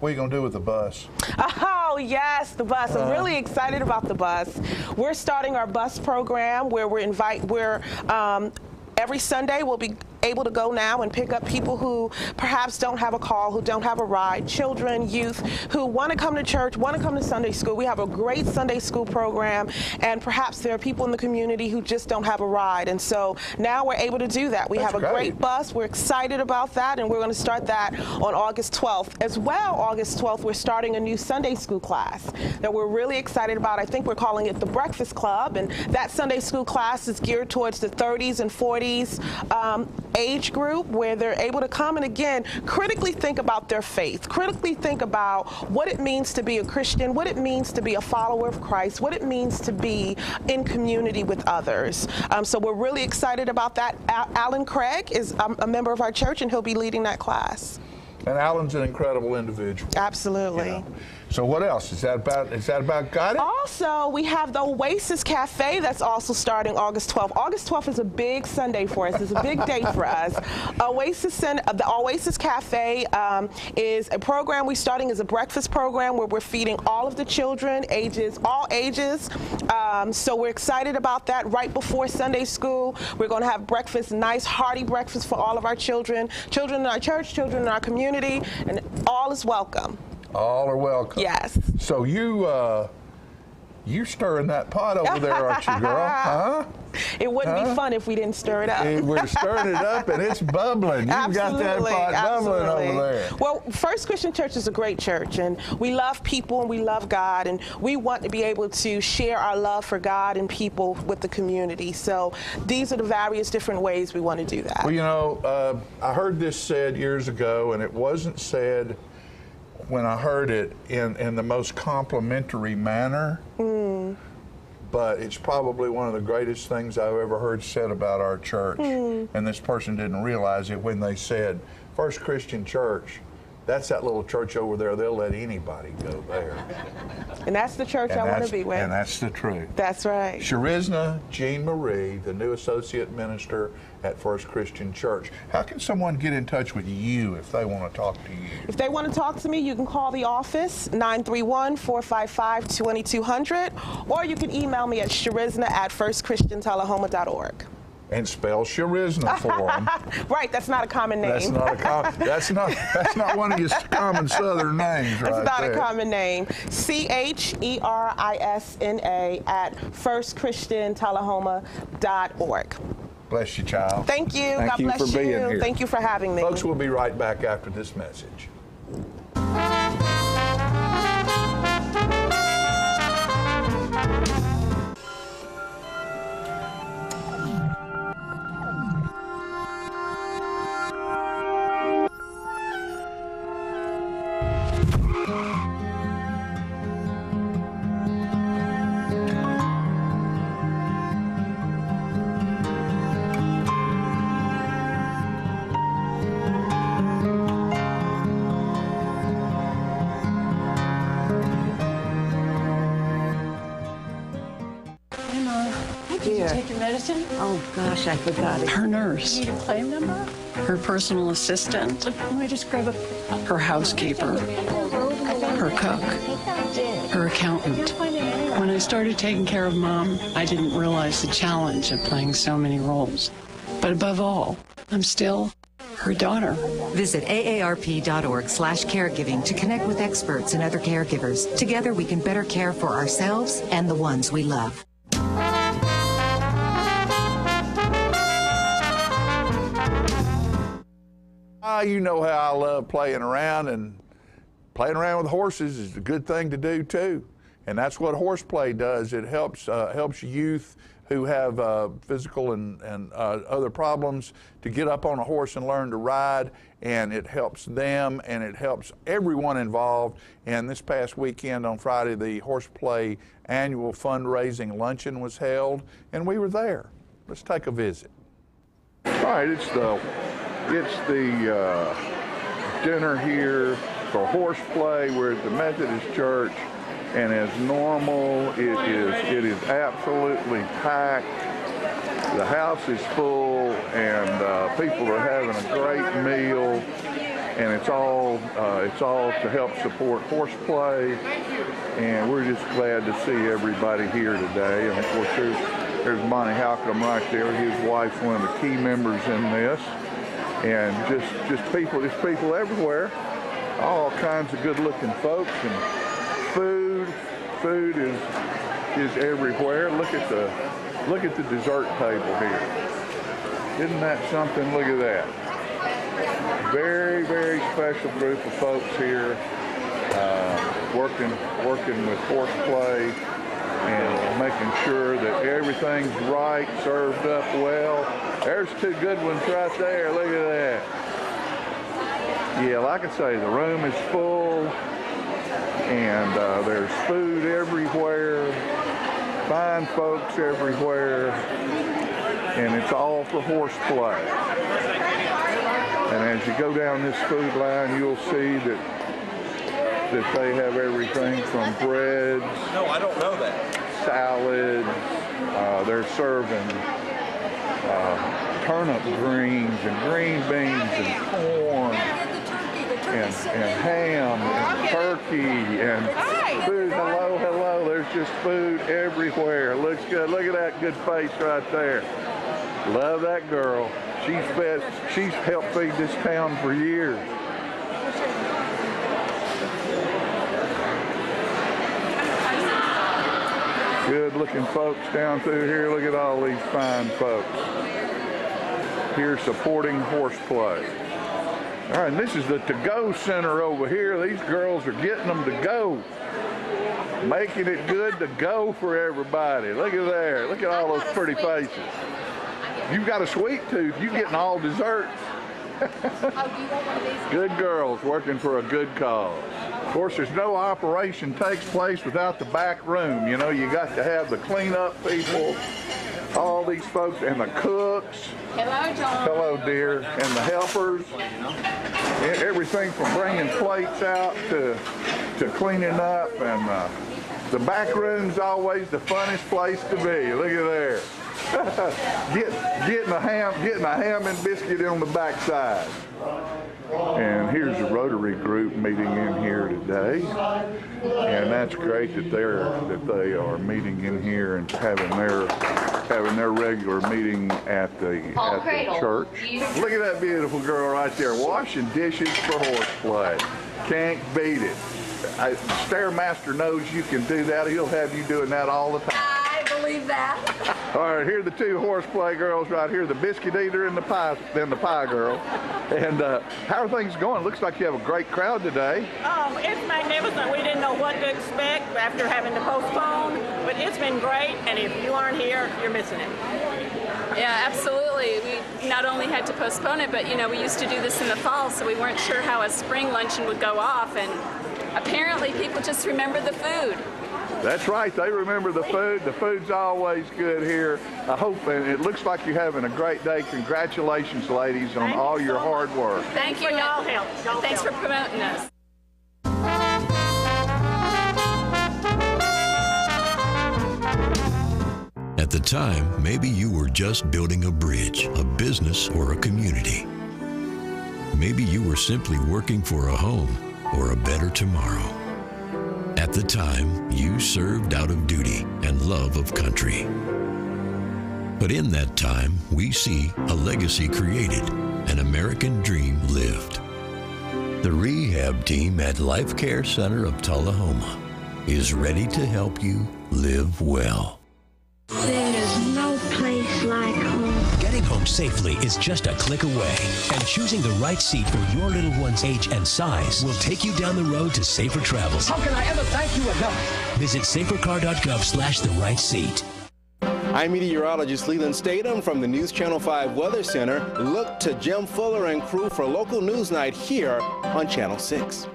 What are you going to do with the bus? Oh, yes, the bus. I'm really excited about the bus. We're starting our bus program where every Sunday we'll be able to go now and pick up people who perhaps don't have a car, who don't have a ride, children, youth, who want to come to church, want to come to Sunday school. We have a great Sunday school program, and perhaps there are people in the community who just don't have a ride. And so now we're able to do that. We have a great bus. We're excited about that, and we're going to start that on August 12th. As well, August 12th, we're starting a new Sunday school class that we're really excited about. I think we're calling it the Breakfast Club, and that Sunday school class is geared towards the 30s and 40s age group, where they're able to come and again critically think about their faith, critically think about what it means to be a Christian, what it means to be a follower of Christ, what it means to be in community with others. So we're really excited about that. Alan Craig is a member of our church, and he'll be leading that class. And Alan's an incredible individual. Absolutely. You know. So what else? Is that about got it? Also, we have the Oasis Cafe that's also starting August 12th. August 12th is a big Sunday for us. It's a big day for us. The Oasis Cafe is a program we're starting as a breakfast program where we're feeding all of the children, all ages. So we're excited about that. Right before Sunday school, we're going to have breakfast, nice hearty breakfast for all of our children in our church, children in our community, and all is welcome. All are welcome. Yes. So you stirring that pot over there, aren't you, girl? Huh? It wouldn't be fun if we didn't stir it up. We're stirring it up, and it's bubbling. You've got that pot bubbling over there. Well, First Christian Church is a great church, and we love people, and we love God, and we want to be able to share our love for God and people with the community. So these are the various different ways we want to do that. Well, you know, I heard this said years ago, and it wasn't said when I heard it in the most complimentary manner, but it's probably one of the greatest things I've ever heard said about our church. And this person didn't realize it when they said, First Christian Church That's that little church over there. They'll let anybody go there. And that's the church I want to be with. And that's the truth. That's right. Sharizna Jean Marie, the new associate minister at First Christian Church. How can someone get in touch with you if they want to talk to you? If they want to talk to me, you can call the office, 931-455-2200, or you can email me at sharizna@firstchristiantullahoma.org. And spell Sharizna for them. Right, that's not a common name. That's not one of your common Southern names, right? That's not there. a common name. CHERISNA at firstchristiantullahoma.org. Bless you, child. Thank you. Thank God you bless for being here. Thank you for having me. Folks, we'll be right back after this message. Take your medicine? Oh, gosh, I forgot it. Her nurse. You need a claim number? Her personal assistant. Let me just grab a... Her housekeeper. Her cook. Her accountant. When I started taking care of Mom, I didn't realize the challenge of playing so many roles. But above all, I'm still her daughter. Visit aarp.org/caregiving to connect with experts and other caregivers. Together we can better care for ourselves and the ones we love. You know how I love playing around, and playing around with horses is a good thing to do too. And that's what horseplay does. It helps youth who have physical and other problems to get up on a horse and learn to ride, and it helps them and it helps everyone involved. And this past weekend on Friday, the Horseplay annual fundraising luncheon was held, and we were there. Let's take a visit. All right, it's the dinner here for Horseplay. We're at the Methodist Church, and as normal, it is absolutely packed. The house is full, and people are having a great meal, and it's all to help support Horseplay. And we're just glad to see everybody here today. And of course, there's Monty Halcomb right there. His wife's one of the key members in this. And just people everywhere, all kinds of good-looking folks, and food is everywhere. Look at the dessert table here. Isn't that something? Look at that. Very, very special group of folks here, working with Horseplay and making sure that everything's right, served up well. There's two good ones right there. Look at that. Yeah, like I say, the room is full, and there's food everywhere, fine folks everywhere, and it's all for Horseplay. And as you go down this food line, you'll see that they have everything from breads. No, I don't know that. Salads. They're serving turnip greens and green beans and corn and ham and turkey and food. Hello. There's just food everywhere. Looks good. Look at that good face right there. Love that girl. She's helped feed this town for years. Good looking folks down through here. Look at all these fine folks here supporting Horseplay. All right, and this is the to-go center over here. These girls are getting them to go, making it good to go for everybody. Look at there. Look at all those pretty faces. You've got a sweet tooth. You're getting all desserts. Good girls working for a good cause. Of course, there's no operation takes place without the back room. You know, you got to have the cleanup people all these folks and the cooks. Hello, John. Hello, dear. And the helpers. Everything from bringing plates out to cleaning up. And the back room's always the funnest place to be. Look at there. getting a ham and biscuit on the backside. And here's the Rotary group meeting in here today, and that's great that they are meeting in here and having their regular meeting at the church. Look at that beautiful girl right there washing dishes for horseplay. Can't beat it. Stairmaster knows you can do that. He'll have you doing that all the time. I believe that. All right, here are the two horseplay girls right here, the biscuit eater and the pie girl. And how are things going? Looks like you have a great crowd today. It's magnificent. We didn't know what to expect after having to postpone, but it's been great, and if you aren't here, you're missing it. Yeah, absolutely. We not only had to postpone it, but we used to do this in the fall, so we weren't sure how a spring luncheon would go off, and apparently people just remember the food. That's right. They remember the food. The food's always good here. I hope, and it looks like you're having a great day. Congratulations, ladies, on all your hard work. Thank you. Y'all help. Thanks for promoting us. At the time, maybe you were just building a bridge, a business, or a community. Maybe you were simply working for a home or a better tomorrow. At the time, you served out of duty and love of country. But in that time, we see a legacy created, an American dream lived. The rehab team at Life Care Center of Tullahoma is ready to help you live well. There's no place like home. Getting home safely is just a click away, and choosing the right seat for your little one's age and size will take you down the road to safer travels. How can I ever thank you enough? Visit safercar.gov/the-right-seat. I'm meteorologist Leland Statham from the News Channel 5 Weather Center. Look to Jim Fuller and crew for local news night here on Channel 6.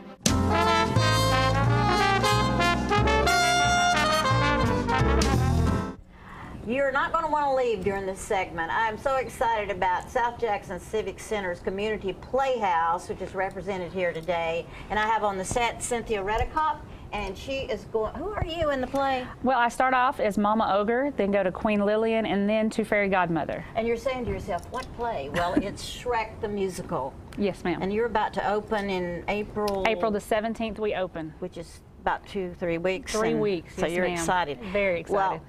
You're not going to want to leave during this segment. I'm so excited about South Jackson Civic Center's Community Playhouse, which is represented here today. And I have on the set Cynthia Redicop, and she is going. Who are you in the play? Well, I start off as Mama Ogre, then go to Queen Lillian, and then to Fairy Godmother. And you're saying to yourself, what play? Well, it's Shrek the Musical. Yes, ma'am. And you're about to open in April? April the 17th we open. Which is about 2-3 weeks. 3 weeks, So yes, you're ma'am. excited. Very excited. Well,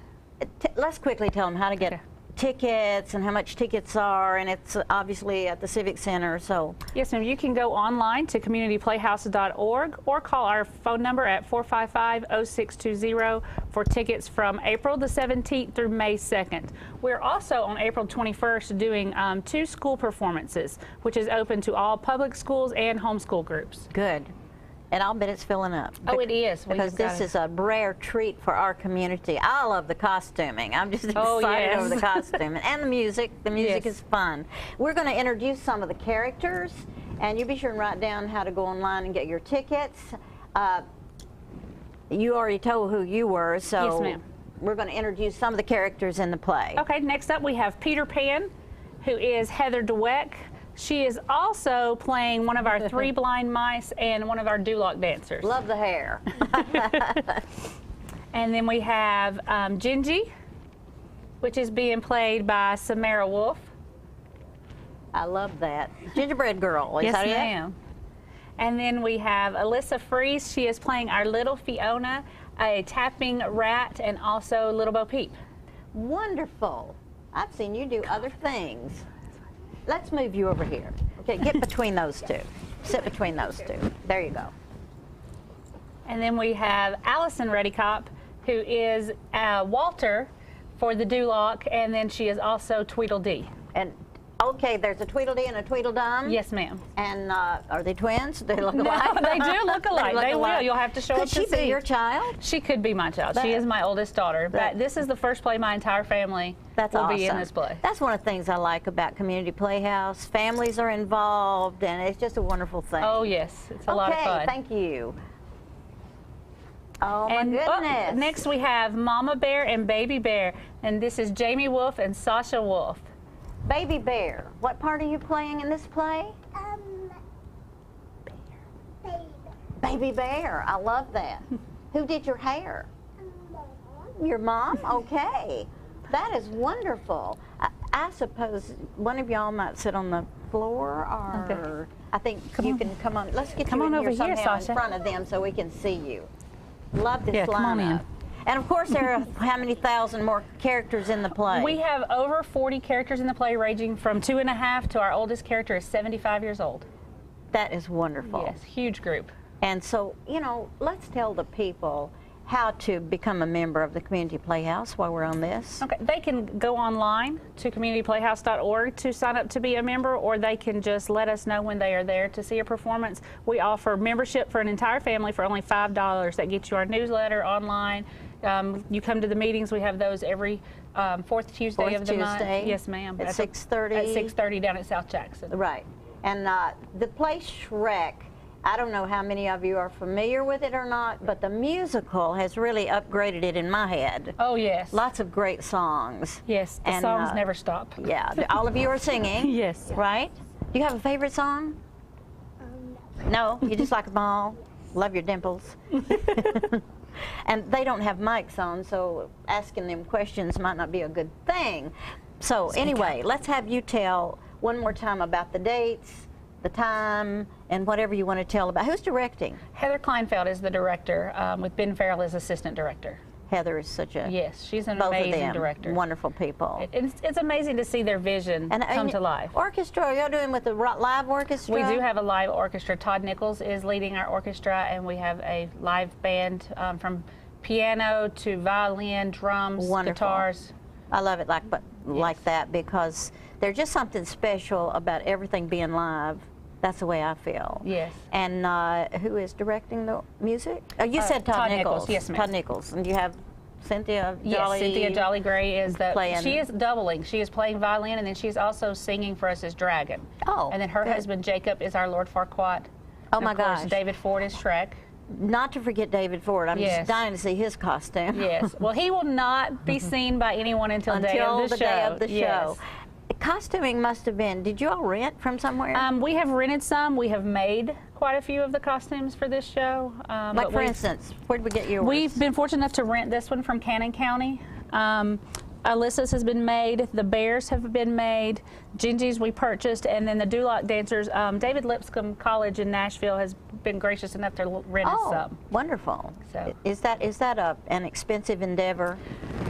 let's quickly tell them how to get tickets and how much tickets are, and it's obviously at the Civic Center. So yes, ma'am. You can go online to communityplayhouse.org or call our phone number at 455-0620 for tickets from April the 17th through May 2nd. We're also on April 21st doing 2 school performances, which is open to all public schools and homeschool groups. Good. And I'll bet it's filling up. Oh, it is. Because this is a rare treat for our community. I love the costuming. I'm just excited over the costuming. And the music. The music is fun. We're going to introduce some of the characters, and you be sure and write down how to go online and get your tickets. You already told who you were, so yes, ma'am. We're going to introduce some of the characters in the play. Okay, next up we have Peter Pan, who is Heather Dweck. She is also playing one of our 3 blind mice and one of our Duloc dancers. Love the hair. And then we have Gingy, which is being played by Samara Wolf. I love that. Gingerbread Girl. Is yes, that ma'am. And then we have Alyssa Fries. She is playing our little Fiona, a tapping rat, and also Little Bo Peep. Wonderful. I've seen you do other things. Let's move you over here. Okay, get between those two. Sit between those two. There you go. And then we have Allison Redicop, who is Walter for the Duloc, and then she is also Tweedledee. And okay, there's a Tweedledee and a Tweedledum. Yes, ma'am. And are they twins? Do they look alike? No, they do look alike. They will. You'll have to show up to see. Could she be your child? She could be my child. She is my oldest daughter. But this is the first play my entire family will be in this play. That's one of the things I like about Community Playhouse. Families are involved, and it's just a wonderful thing. Oh, yes. It's a lot of fun. Okay, thank you. Oh, my And goodness. next we have Mama Bear and Baby Bear. And this is Jamie Wolf and Sasha Wolf. Baby Bear, what part are you playing in this play? Baby Bear, I love that. Who did your hair? Your mom? Okay. That is wonderful. I suppose one of y'all might sit on the floor, or I think you can come on. Let's get Come you on in over here here, somehow Sasha. in front of them so we can see you. Love this Yeah, come on in. lineup. And of course, there are how many thousand more characters in the play? We have over 40 characters in the play, ranging from 2.5 to our oldest character is 75 years old. That is wonderful. Yes, huge group. And so, you know, let's tell the people how to become a member of the Community Playhouse while we're on this. Okay, they can go online to communityplayhouse.org to sign up to be a member, or they can just let us know when they are there to see a performance. We offer membership for an entire family for only $5. That gets you our newsletter online. You come to the meetings. We have those every fourth Tuesday of the month. Yes, ma'am. At 6:30? At 6:30 down at South Jackson. Right. And the play Shrek, I don't know how many of you are familiar with it or not, but the musical has really upgraded it in my head. Oh, yes. Lots of great songs. Yes, the songs never stop. Yeah, all of you are singing. Yes. Right? Do you have a favorite song? No, you just like them all? Love your dimples. And they don't have mics on, so asking them questions might not be a good thing. So anyway, let's have you tell one more time about the dates, the time, and whatever you want to tell about. Who's directing? Heather Kleinfeld is the director, with Ben Farrell as assistant director. Heather is such a... Yes, she's an both amazing of them, director. Wonderful people. It's amazing to see their vision come to life. Orchestra, you're doing with the live orchestra? We do have a live orchestra. Todd Nichols is leading our orchestra, and we have a live band from piano to violin, drums, Wonderful. guitars. I love it like that, because there's just something special about everything being live. That's the way I feel. Yes. And who is directing the music? You said Todd Nichols. Yes, ma'am. Todd Nichols. And you have Cynthia Jolly. Yes, Cynthia Jolly Gray is playing. She is doubling. She is playing violin, and then she's also singing for us as Dragon. Oh, and then her good. husband Jacob is our Lord Farquaad. Oh, And my of course, gosh. David Ford is Shrek. Not to forget David Ford. I'm Yes. just dying to see his costume. Yes. Well, he will not be seen by anyone until Until day of the show. show. Yes. Costuming must have been, did you all rent from somewhere? We have rented some. We have made quite a few of the costumes for this show. like, but for instance, where did we get yours? We've been fortunate enough to rent this one from Cannon County. Alyssa's has been made, the Bears have been made, Gingy's we purchased, and then the Duloc dancers. David Lipscomb College in Nashville has been gracious enough to rent us some. Wonderful. So. Is that an expensive endeavor?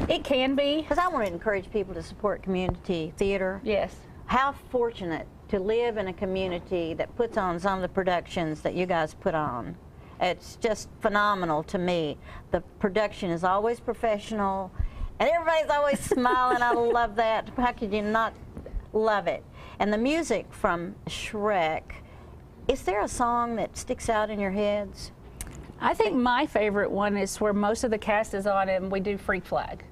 It can be. Because I want to encourage people to support community theater. Yes. How fortunate to live in a community that puts on some of the productions that you guys put on. It's just phenomenal to me. The production is always professional, and everybody's always smiling. I love that. How could you not love it? And the music from Shrek, is there a song that sticks out in your heads? I think my favorite one is where most of the cast is on it, and we do Freak Flag.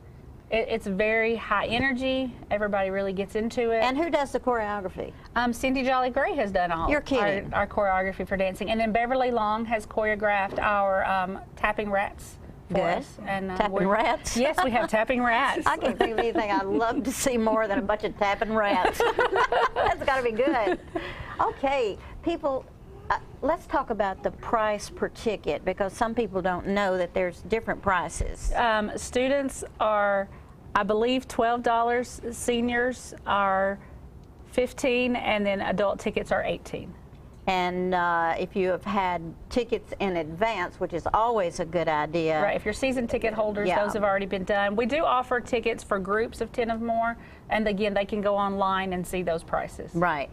It's very high energy. Everybody really gets into it. And who does the choreography? Cindy Jolly Gray has done all You're kidding. our choreography for dancing. And then Beverly Long has choreographed our Tapping Rats for Good. us. And, Tapping rats? Yes, we have Tapping Rats. I can't think of anything I'd love to see more than a bunch of tapping rats. That's got to be good. Okay, people, let's talk about the price per ticket, because some people don't know that there's different prices. Students are, I believe, $12. Seniors are $15, and then adult tickets are $18. And if you have had tickets in advance, which is always a good idea. Right, if you're season ticket holders, Yeah. those have already been done. We do offer tickets for groups of 10 or more, and again, they can go online and see those prices. Right.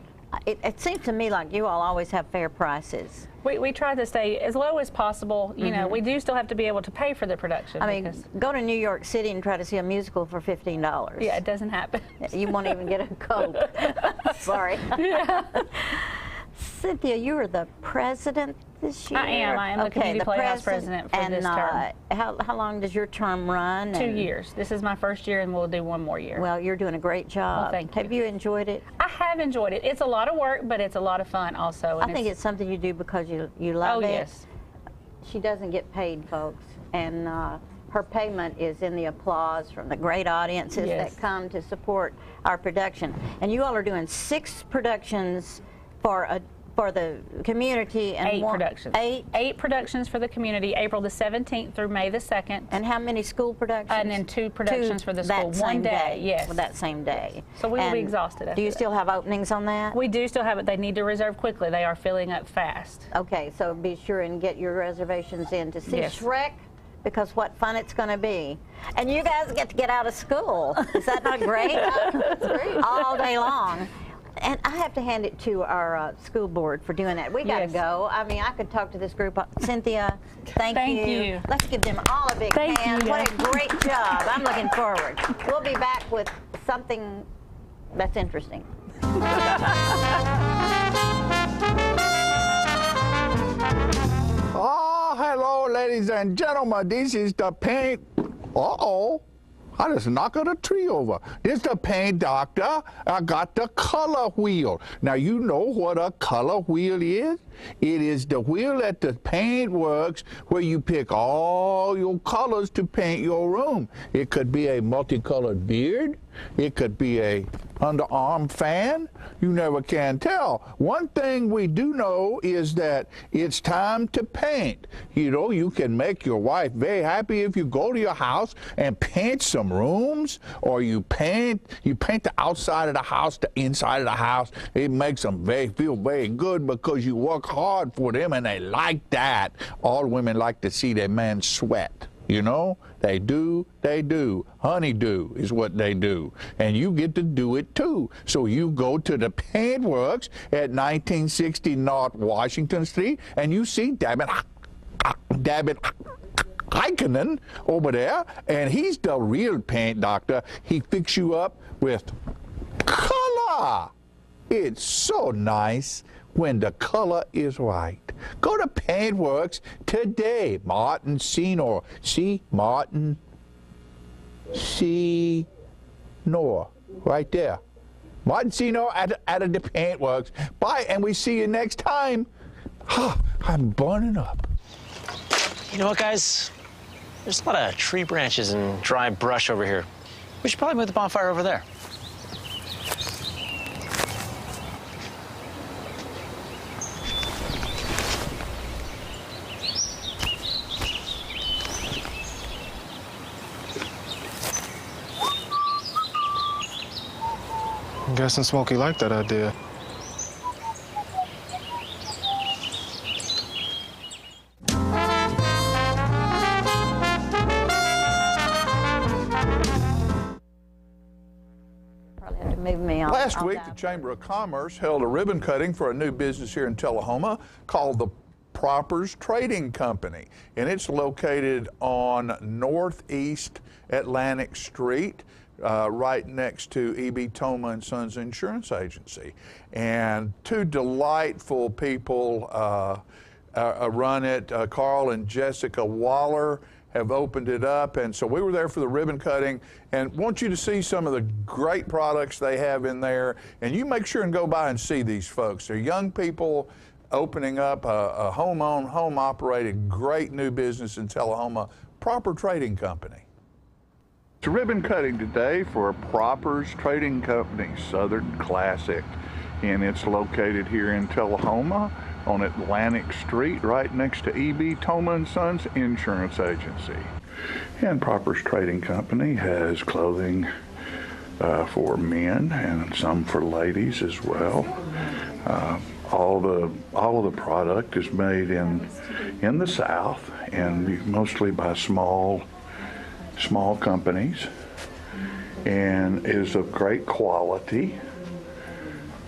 It seems to me like you all always have fair prices. We try to stay as low as possible. You know, Mhm. we do still have to be able to pay for the production. I mean, because, go to New York City and try to see a musical for $15. yeah, it doesn't happen. You won't even get a Coke. Sorry. Yeah. Cynthia, you are the president this year? I am. I am the Community Playhouse president for and, this term. How long does your term run? 2 And- years. This is my first year, and we'll do one more year. Well, you're doing a great job. Well, thank you. Have you enjoyed it? I have enjoyed it. It's a lot of work, but it's a lot of fun also. I think it's something you do because you love Oh, it. yes. She doesn't get paid, folks. and her payment is in the applause from the great audiences Yes. that come to support our production. And you all are doing 6 productions for the community and 8 productions. 8 productions for the community, April the 17th through May the 2nd. And how many school productions? And then 2 productions for the school. That One same day, yes. For that same day. So we will be And exhausted after do you that. still have openings on that? We do still have it. They need to reserve quickly. They are filling up fast. Okay, so be sure and get your reservations in to see Yes. Shrek, because what fun it's going to be. And you guys get to get out of school. Is that not great? That's great. All day long. And I have to hand it to our school board for doing that. We got to Yes. go. I mean, I could talk to this group. Cynthia, thank you. Let's give them all a big Thank hand. you. What a great job. I'm looking forward. We'll be back with something that's interesting. Oh, hello, ladies and gentlemen. This is the paint. Uh-oh. I just knocked a tree over. This is the paint doctor. I got the color wheel. Now, you know what a color wheel is? It is the wheel at the paint works where you pick all your colors to paint your room. It could be a multicolored beard. It could be a underarm fan. You never can tell. One thing we do know is that it's time to paint. You know, you can make your wife very happy if you go to your house and paint some rooms, or you paint the outside of the house, the inside of the house. It makes them feel very good because you work hard for them and they like that. All women like to see their man sweat. You know, they do. Honeydew is what they do. And you get to do it too. So you go to the Paint Works at 1960 North Washington Street and you see David Heikkinen over there, and he's the real paint doctor. He fixes you up with color. It's so nice when the color is right. Go to Paintworks today. Martin Senor. See? Martin Senor. Right there. Martin Senor at the Paintworks. Bye, and we see you next time. I'm burning up. You know what, guys? There's a lot of tree branches and dry brush over here. We should probably move the bonfire over there. I'm guessing Smokey liked that idea. Last week, the Chamber of Commerce held a ribbon cutting for a new business here in Tullahoma called the Proppers Trading Company, and it's located on Northeast Atlantic Street, right next to E.B. Toma & Sons Insurance Agency. And 2 delightful people run it. Carl and Jessica Waller have opened it up, and so we were there for the ribbon cutting, and want you to see some of the great products they have in there. And you make sure and go by and see these folks. They're young people opening up a home-owned, home-operated, great new business in Tullahoma, Propper Trading Company. It's a ribbon cutting today for Proppers Trading Company, Southern Classic, and it's located here in Tullahoma on Atlantic Street, right next to E.B. Toma & Sons Insurance Agency. And Proppers Trading Company has clothing for men and some for ladies as well. All of the product is made in the South, and mostly by small companies, and is of great quality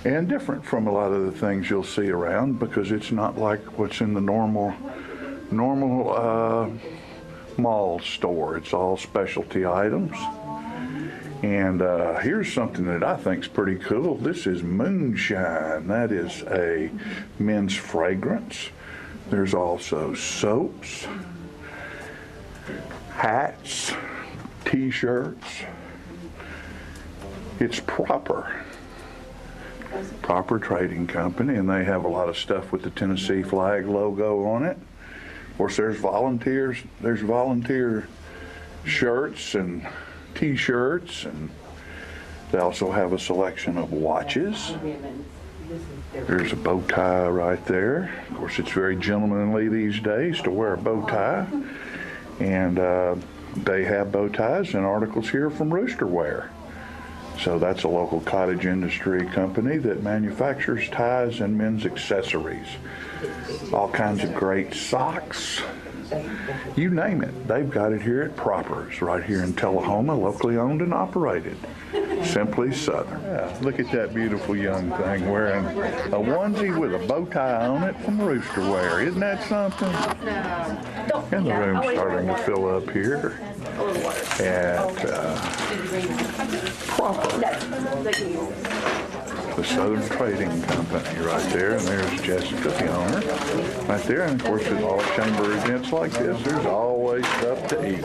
and different from a lot of the things you'll see around, because it's not like what's in the normal mall store. It's all specialty items. And here's something that I think is pretty cool. This is Moonshine. That is a men's fragrance. There's also soaps, hats, t-shirts. It's Propper Trading Company, and they have a lot of stuff with the Tennessee flag logo on it. Of course, there's volunteers. There's volunteer shirts and T-shirts, and they also have a selection of watches. There's a bow tie right there. Of course, it's very gentlemanly these days to wear a bow tie, and they have bow ties and articles here from Rooster Wear. So that's a local cottage industry company that manufactures ties and men's accessories. All kinds of great socks. You name it, they've got it here at Proper's, right here in Tullahoma, locally owned and operated. Simply Southern. Yeah, look at that beautiful young thing wearing a onesie with a bow tie on it from Rooster Wear. Isn't that something? And the room's starting to fill up here at Proper. The Southern Trading Company right there, and there's Jessica, the owner, right there. And of course, with all chamber events like this, there's always stuff to eat.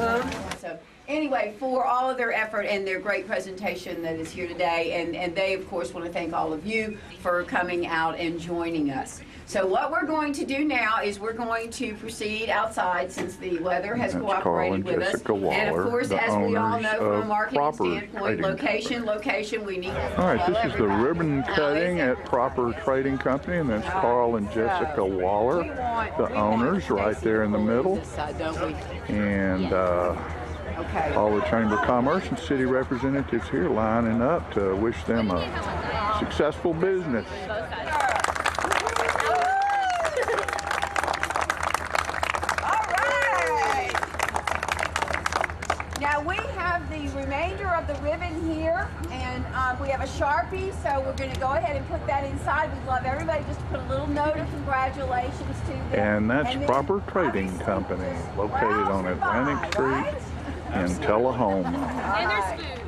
So anyway, for all of their effort and their great presentation that is here today, and they, of course, want to thank all of you for coming out and joining us. So what we're going to do now is we're going to proceed outside since the weather has cooperated with us. And of course, as we all know from a marketing standpoint, location, we need to All right, this is the ribbon cutting at Proper Trading Company, and that's Carl and Jessica Waller, the owners, right there in the middle. And all the Chamber of Commerce and city representatives here lining up to wish them a successful business. Now we have the remainder of the ribbon here, and we have a Sharpie, so we're going to go ahead and put that inside. We'd love everybody just to put a little note of congratulations to them. And that's Proper Trading Company, located on Atlantic Street in Tullahoma. And there's food.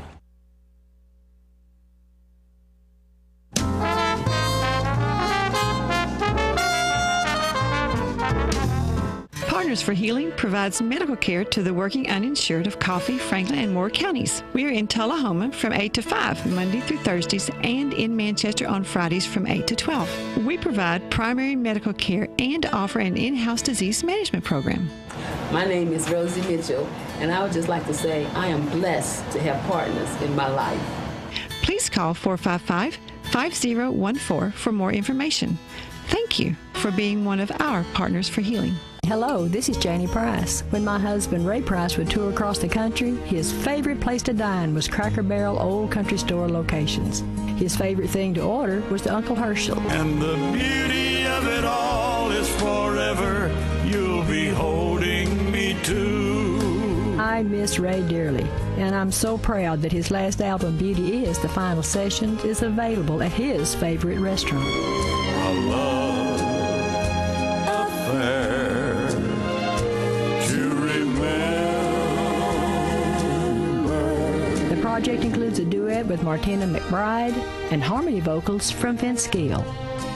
Partners for Healing provides medical care to the working uninsured of Coffee, Franklin, and Moore counties. We are in Tullahoma from 8 to 5, Monday through Thursdays, and in Manchester on Fridays from 8 to 12. We provide primary medical care and offer an in-house disease management program. My name is Rosie Mitchell, and I would just like to say I am blessed to have partners in my life. Please call 455-5014 for more information. Thank you for being one of our Partners for Healing. Hello, this is Janie Price. When my husband Ray Price would tour across the country, his favorite place to dine was Cracker Barrel Old Country Store locations. His favorite thing to order was the Uncle Herschel. And the beauty of it all is forever, you'll be holding me to. I miss Ray dearly, and I'm so proud that his last album, Beauty Is the Final Sessions, is available at his favorite restaurant. A love affair to remember. The project includes a duet with Martina McBride and harmony vocals from Vince Gill.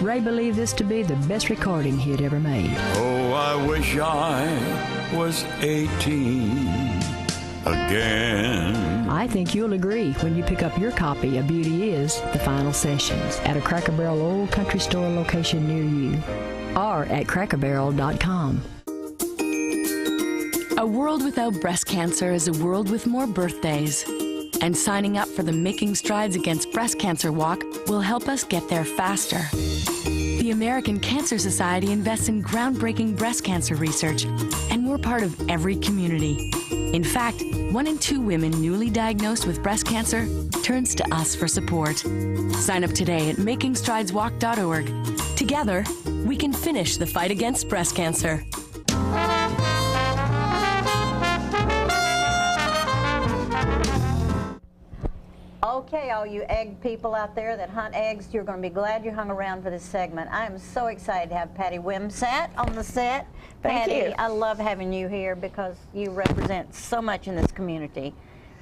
Ray believed this to be the best recording he had ever made. Oh, I wish I was 18 again. I think you'll agree when you pick up your copy of Beauty Is the Final Sessions at a Cracker Barrel Old Country Store location near you or at crackerbarrel.com. A world without breast cancer is a world with more birthdays. And signing up for the Making Strides Against Breast Cancer Walk will help us get there faster. The American Cancer Society invests in groundbreaking breast cancer research, and we're part of every community. In fact, 1 in 2 women newly diagnosed with breast cancer turns to us for support. Sign up today at makingstrideswalk.org. Together, we can finish the fight against breast cancer. Okay, all you egg people out there that hunt eggs, you're going to be glad you hung around for this segment. I am so excited to have Patty Wimsatt on the set. Thank Patty, you. I love having you here because you represent so much in this community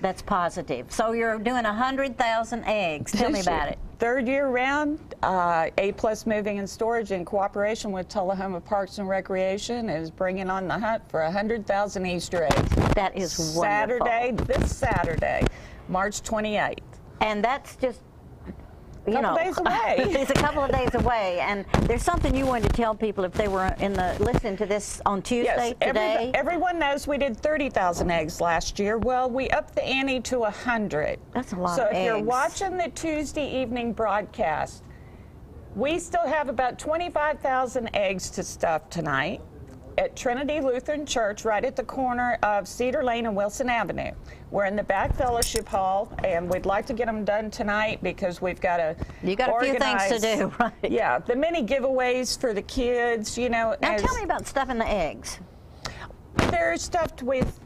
that's positive. So you're doing 100,000 eggs. Tell me about it. Third year round, A+ Moving and Storage in cooperation with Tullahoma Parks and Recreation is bringing on the hunt for 100,000 Easter eggs. That is wonderful. This Saturday, March 28th. And that's just, Couple days away. It's a couple of days away, and there's something you wanted to tell people if they were listening to this on Tuesday today. Everyone knows we did 30,000 eggs last year. Well, we upped the ante to 100. That's a lot of eggs. So if you're watching the Tuesday evening broadcast, we still have about 25,000 eggs to stuff tonight at Trinity Lutheran Church, right at the corner of Cedar Lane and Wilson Avenue. We're in the back fellowship hall, and we'd like to get them done tonight because we've got to You got a few things to do, right? Yeah, the many giveaways for the kids, you know. Now tell me about stuffing the eggs. They're stuffed with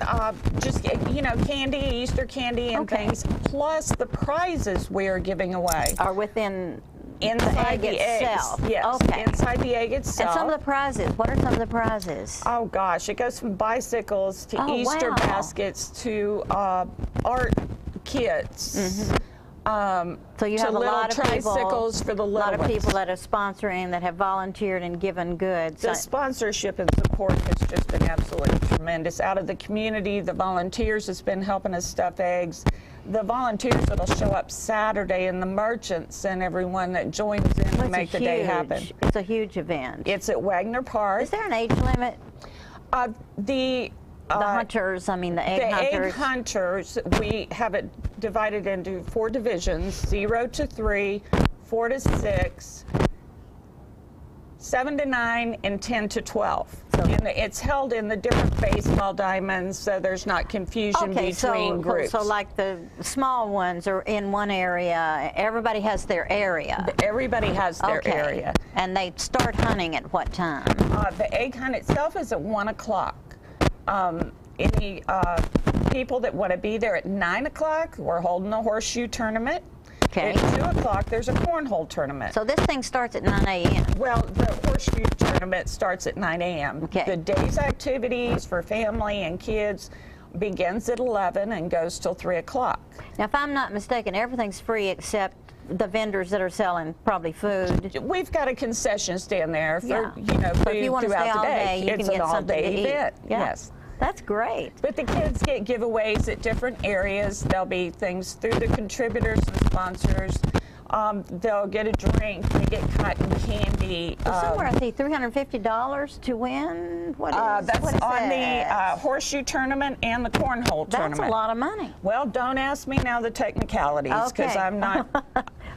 just, you know, candy, Easter candy and things, plus the prizes we're giving away. Are within inside the egg itself. Eggs. Yes, okay. Inside the egg itself. And some of the prizes, what are some of the prizes? Oh gosh, it goes from bicycles to Easter baskets to art kits. So you have a lot of tricycles for the little a lot of ones. people that are sponsoring, that have volunteered and given goods. The sponsorship and support has just been absolutely tremendous. Out of the community, the volunteers has been helping us stuff eggs. The volunteers that'll show up Saturday, and the merchants and everyone that joins in to make the day happen. It's a huge event. It's at Wagner Park. Is there an age limit? The hunters, I mean the egg hunters. The egg hunters, we have it divided into 4 divisions, 0 to 3, 4 to 6, 7 to 9, and 10 to 12. And it's held in the different baseball diamonds, so there's not confusion between groups. So like the small ones are in one area, everybody has their area. Everybody has their area. And they start hunting at what time? The egg hunt itself is at 1 o'clock. Any people that want to be there at 9 o'clock, we're holding a horseshoe tournament. Okay. At 2 o'clock, there's a cornhole tournament. So this thing starts at 9 a.m.? Well, the horseshoe tournament starts at 9 a.m. Okay. The day's activities for family and kids begins at 11 and goes till 3 o'clock. Now, if I'm not mistaken, everything's free except the vendors that are selling probably food. We've got a concession stand there for, Yeah. you know, So food if you want to throughout stay the all day. day, you It's can an get something all-day to eat. event. Yeah. Yes. That's great. But the kids get giveaways at different areas. There'll be things through the contributors and sponsors. They'll get a drink. They get cotton candy. Somewhere I see $350 to win. What is that's what is on that? the horseshoe tournament and the cornhole tournament. That's a lot of money. Well, don't ask me now the technicalities because I'm not.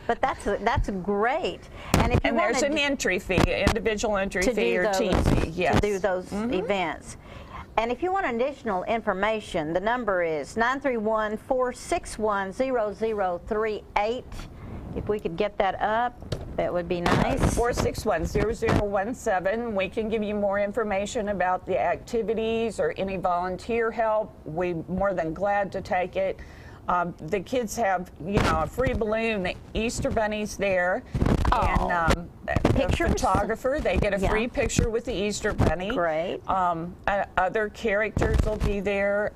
But that's great. And if you And there's wanted an entry fee, individual entry to fee do or those, team fee. Yes. to do those events. And if you want additional information, the number is 931-461-0038. If we could get that up, that would be nice. 461-0017. We can give you more information about the activities or any volunteer help. We're more than glad to take it. The kids have, you know, a free balloon. The Easter Bunny's there. And a photographer. They get a free picture with the Easter Bunny. Great. Other characters will be there.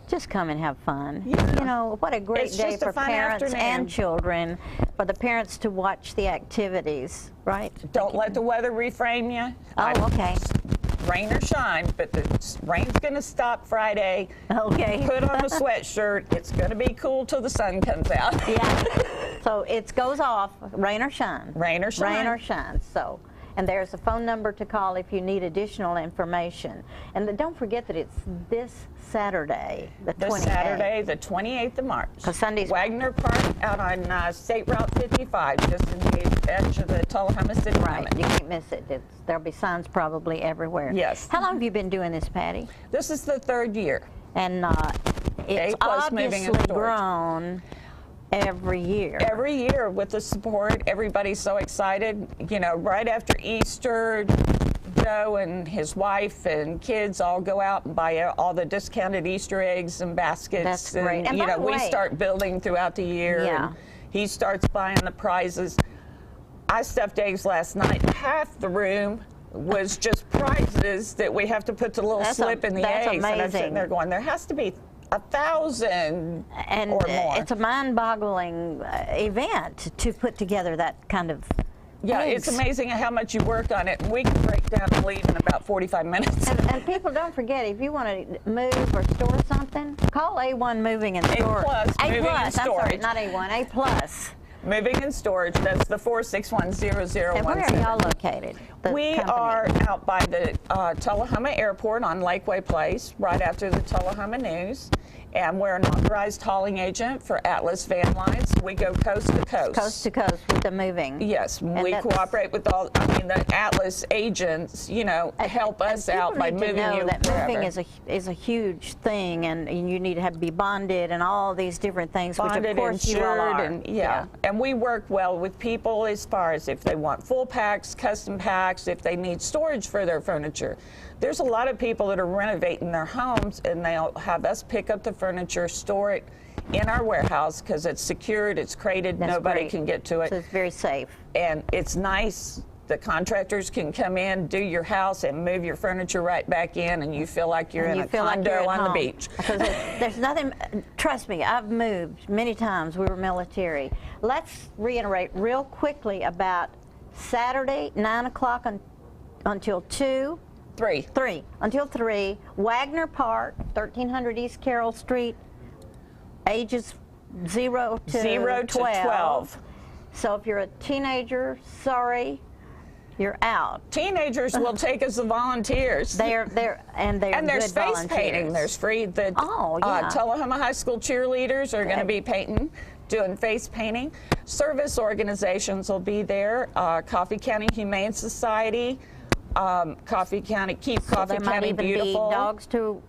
Just come and have fun. Yeah. You know, what a great day for parents and children, for the parents to watch the activities, right? Don't let the weather reframe you. Oh, okay. Rain or shine, but the rain's going to stop Friday. Okay. Put on a sweatshirt. It's going to be cool till the sun comes out. Yeah. So it goes off, rain or shine. Rain or shine. Rain or shine. So, and there's a phone number to call if you need additional information. And don't forget that it's this Saturday, the 28th. This Saturday, the 28th of March. Because Sunday's Wagner Park out on State Route 55, just in the edge of the Tullahoma City Right, limit. you can't miss it. There'll be signs probably everywhere. Yes. How long have you been doing this, Patty? This is the 3rd year. And it's obviously grown every year. Every year with the support, everybody's so excited. You know, right after Easter, Joe and his wife and kids all go out and buy all the discounted Easter eggs and baskets. That's great. And you by know, the we way, start building throughout the year. Yeah. And he starts buying the prizes. I stuffed eggs last night. Half the room was just prizes that we have to put the little slip in the eggs. Amazing. And I'm sitting there going, there has to be 1,000 and or more. It's a mind-boggling event to put together that kind of eggs. It's amazing how much you work on it. We can break down and leave in about 45 minutes. And people, don't forget, if you want to move or store something, call A1 Moving and Storage. A+ Moving and I'm sorry, Storage. not A1, A+. Moving and storage. That's the 461-0017. And where are y'all located? We are out by the Tullahoma Airport on Lakeway Place, right after the Tullahoma News. And we're an authorized hauling agent for Atlas Van Lines. We go coast to coast. Coast to coast with the moving. Yes, we cooperate with all, the Atlas agents, help us out by moving you that wherever. moving is a huge thing, and you need to be bonded and all these different things, Bonded, which of course you all insured, are. and yeah. And we work well with people as far as if they want full packs, custom packs, if they need storage for their furniture. There's a lot of people that are renovating their homes, and they'll have us pick up the furniture, store it in our warehouse because it's secured, it's crated, nobody great. can get to it. So it's very safe. And it's nice. The contractors can come in, do your house, and move your furniture right back in, and you feel like you're in a condo on the beach. Because there's nothing, trust me, I've moved many times. We were military. Let's reiterate real quickly about Saturday, 9 o'clock until 2. 3. Until 3. Wagner Park, 1300 East Carroll Street, ages 0 to 12. So if you're a teenager, sorry, you're out. Teenagers will take us as volunteers. And there's good face volunteers. painting. There's free. The Tullahoma High School cheerleaders are going to be painting, doing face painting. Service organizations will be there. Coffee County Humane Society. Coffee County, Keep Coffee County Beautiful. Be dogs to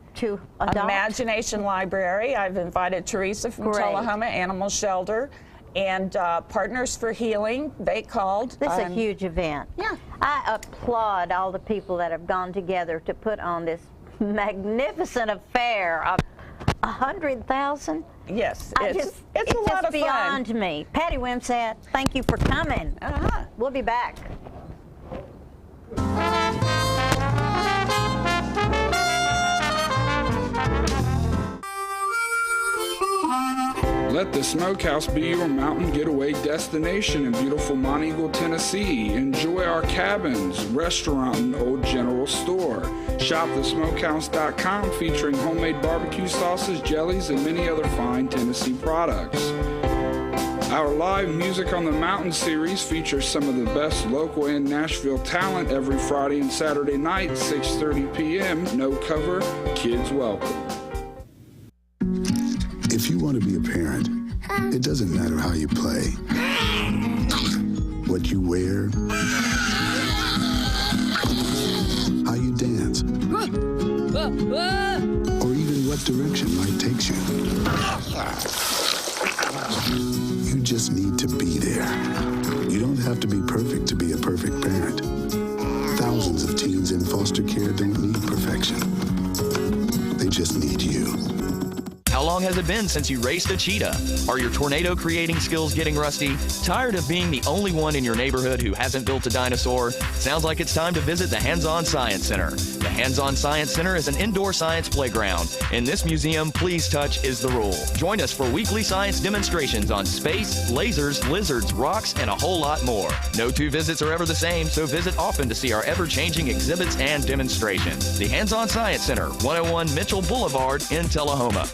adopt. Imagination Library. I've invited Teresa from Tullahoma Animal Shelter. And Partners for Healing, they called. This is a huge event. Yeah. I applaud all the people that have gone together to put on this magnificent affair of 100,000. Yes, it's a lot of beyond fun. me. Patty Wimsatt, thank you for coming. We'll be back. Let the Smokehouse be your mountain getaway destination in beautiful Monteagle, Tennessee. Enjoy our cabins, restaurant, and old general store. Shop thesmokehouse.com featuring homemade barbecue sauces, jellies, and many other fine Tennessee products. Our live Music on the Mountain series features some of the best local and Nashville talent every Friday and Saturday night, 6:30 p.m. No cover, kids welcome. If you want to be a parent, it doesn't matter how you play, what you wear, how you dance, or even what direction life takes you. You just need to be there. You don't have to be perfect to be a perfect parent. Thousands of teens in foster care don't need perfection. They just need you. How long has it been since you raced a cheetah? Are your tornado creating skills getting rusty? Tired of being the only one in your neighborhood who hasn't built a dinosaur? Sounds like it's time to visit the Hands-On Science Center. The Hands-On Science Center is an indoor science playground. In this museum, please touch is the rule. Join us for weekly science demonstrations on space, lasers, lizards, rocks, and a whole lot more. No two visits are ever the same, so visit often to see our ever-changing exhibits and demonstrations. The Hands-On Science Center, 101 Mitchell Boulevard in Tullahoma.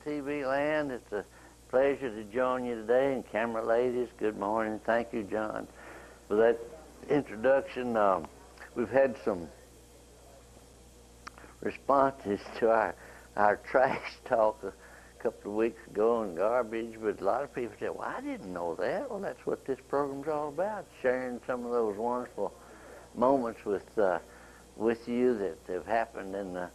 TV land, it's a pleasure to join you today. And camera ladies, good morning. Thank you, John, for that introduction. We've had some responses to our trash talk a couple of weeks ago on garbage, but a lot of people said, well, I didn't know that. Well, that's what this program's all about, sharing some of those wonderful moments with you that have happened in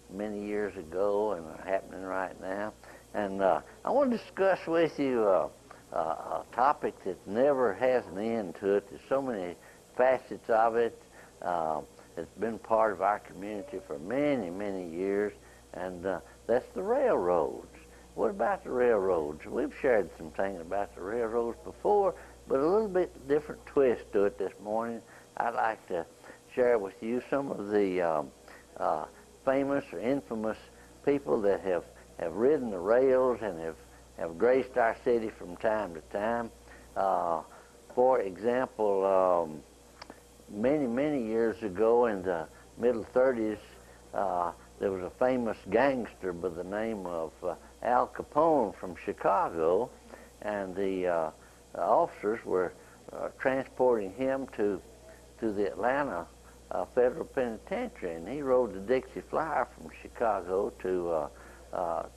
many years ago and are happening right now. And I want to discuss with you a topic that never has an end to it. There's so many facets of it. It's been part of our community for many, many years, and that's the railroads. what about the railroads? We've shared some things about the railroads before, but a little bit different twist to it this morning. I'd like to share with you some of the famous or infamous people that have ridden the rails and have graced our city from time to time. For example, many years ago in the middle 30s, there was a famous gangster by the name of Al Capone from Chicago, and the officers were transporting him to the Atlanta Federal Penitentiary, and he rode the Dixie Flyer from Chicago to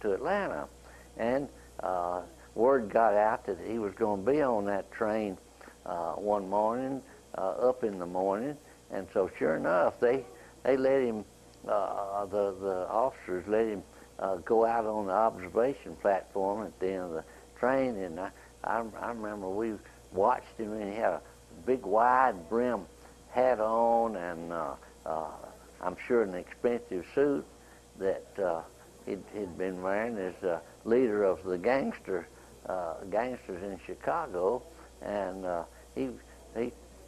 Atlanta, and word got out that he was going to be on that train one morning, up in the morning, and so sure enough, they let him, the officers let him go out on the observation platform at the end of the train, and I remember we watched him, and he had a big wide brim hat on, and I'm sure an expensive suit that he'd been wearing as leader of the gangsters in Chicago, and he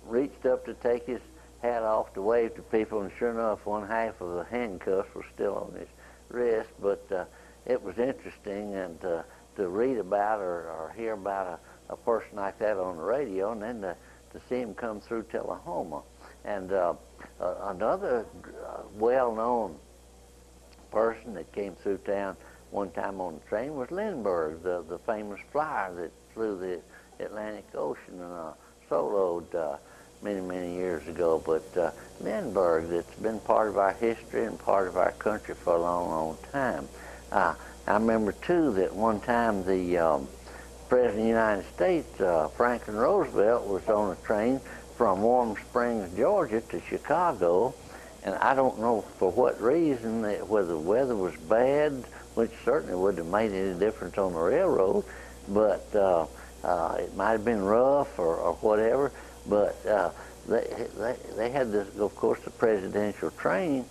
reached up to take his hat off to wave to people, and sure enough, one half of the handcuffs was still on his wrist. But it was interesting, and to read about or hear about a person like that on the radio, and then to see him come through Tullahoma. And another well-known person that came through town one time on the train was Lindbergh, the famous flyer that flew the Atlantic Ocean and soloed many years ago. But Lindbergh, that's been part of our history and part of our country for a long time. I remember too that one time the President of the United States, Franklin Roosevelt, was on a train from Warm Springs, Georgia to Chicago, and I don't know for what reason, whether the weather was bad, which certainly wouldn't have made any difference on the railroad, but it might have been rough or whatever, but they had this, of course, the presidential train,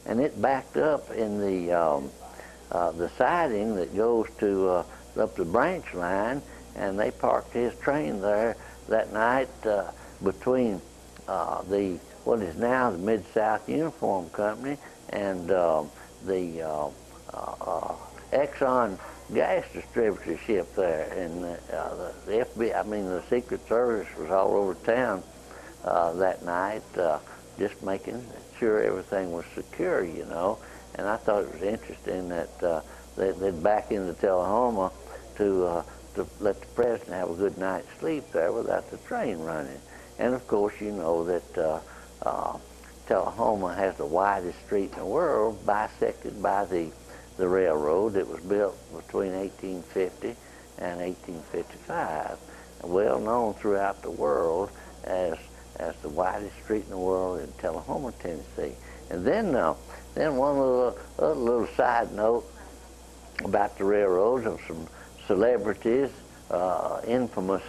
and it backed up in the siding that goes to up the branch line, and they parked his train there that night between what is now the Mid-South Uniform Company and the Exxon gas distributorship there, and the FBI, I mean the Secret Service, was all over town that night, just making sure everything was secure, you know. And I thought it was interesting that they'd back into Tullahoma to let the president have a good night's sleep there without the train running. And of course, you know that Tullahoma has the widest street in the world, bisected by the railroad that was built between 1850 and 1855, well known throughout the world as the widest street in the world in Tullahoma, Tennessee. And then one little side note about the railroads of some celebrities, infamous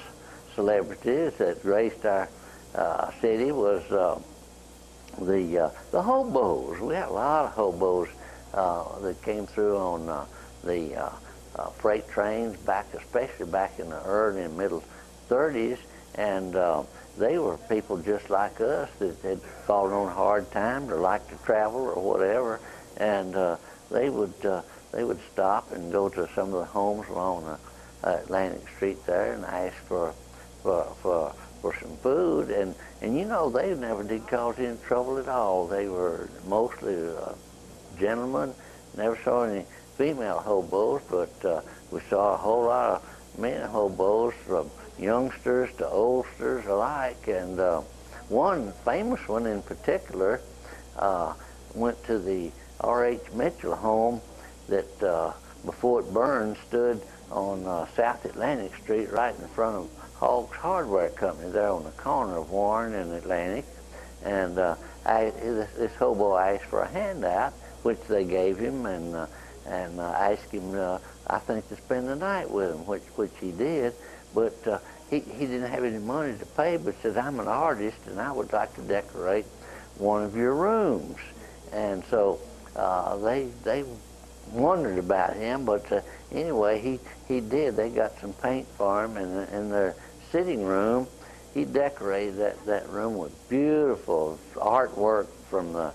celebrities that graced our city was the hobos. We had a lot of hobos that came through on the freight trains especially back in the early and middle 30s, and they were people just like us that had fallen on hard times or liked to travel or whatever, and they would stop and go to some of the homes along Atlantic Street there and ask for some food, and you know, they never did cause any trouble at all. They were mostly gentlemen. Never saw any female hobos, but we saw a whole lot of men hobos, from youngsters to oldsters alike. And one famous one in particular went to the R.H. Mitchell home that before it burned stood on South Atlantic Street right in front of Hogg's Hardware Company there on the corner of Warren and Atlantic. And this hobo asked for a handout, which they gave him, and asked him, I think, to spend the night with him, which he did. But he didn't have any money to pay, but said, I'm an artist and I would like to decorate one of your rooms. And so they wondered about him, but anyway, he did. They got some paint for him, and in their sitting room, he decorated that room with beautiful artwork from the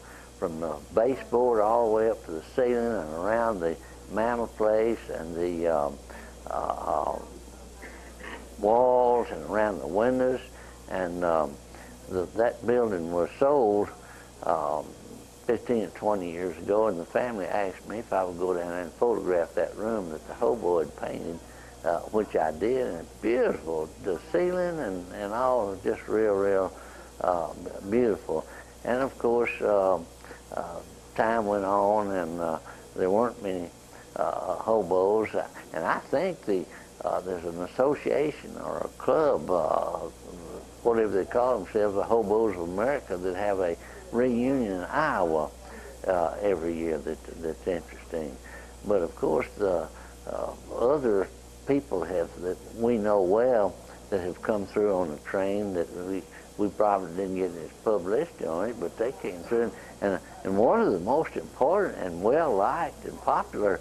baseboard all the way up to the ceiling and around the mantelpiece and the walls and around the windows. And that building was sold 15 or 20 years ago, and the family asked me if I would go down there and photograph that room that the hobo had painted, which I did, and it's beautiful. The ceiling and all is just real beautiful. And of course, time went on, and there weren't many hobos, and I think there's an association or a club, whatever they call themselves, the Hobos of America, that have a reunion in Iowa every year that's interesting. But of course, the other people that we know well that have come through on the train that we probably didn't get any publicity on it, but they came through. And one of the most important and well-liked and popular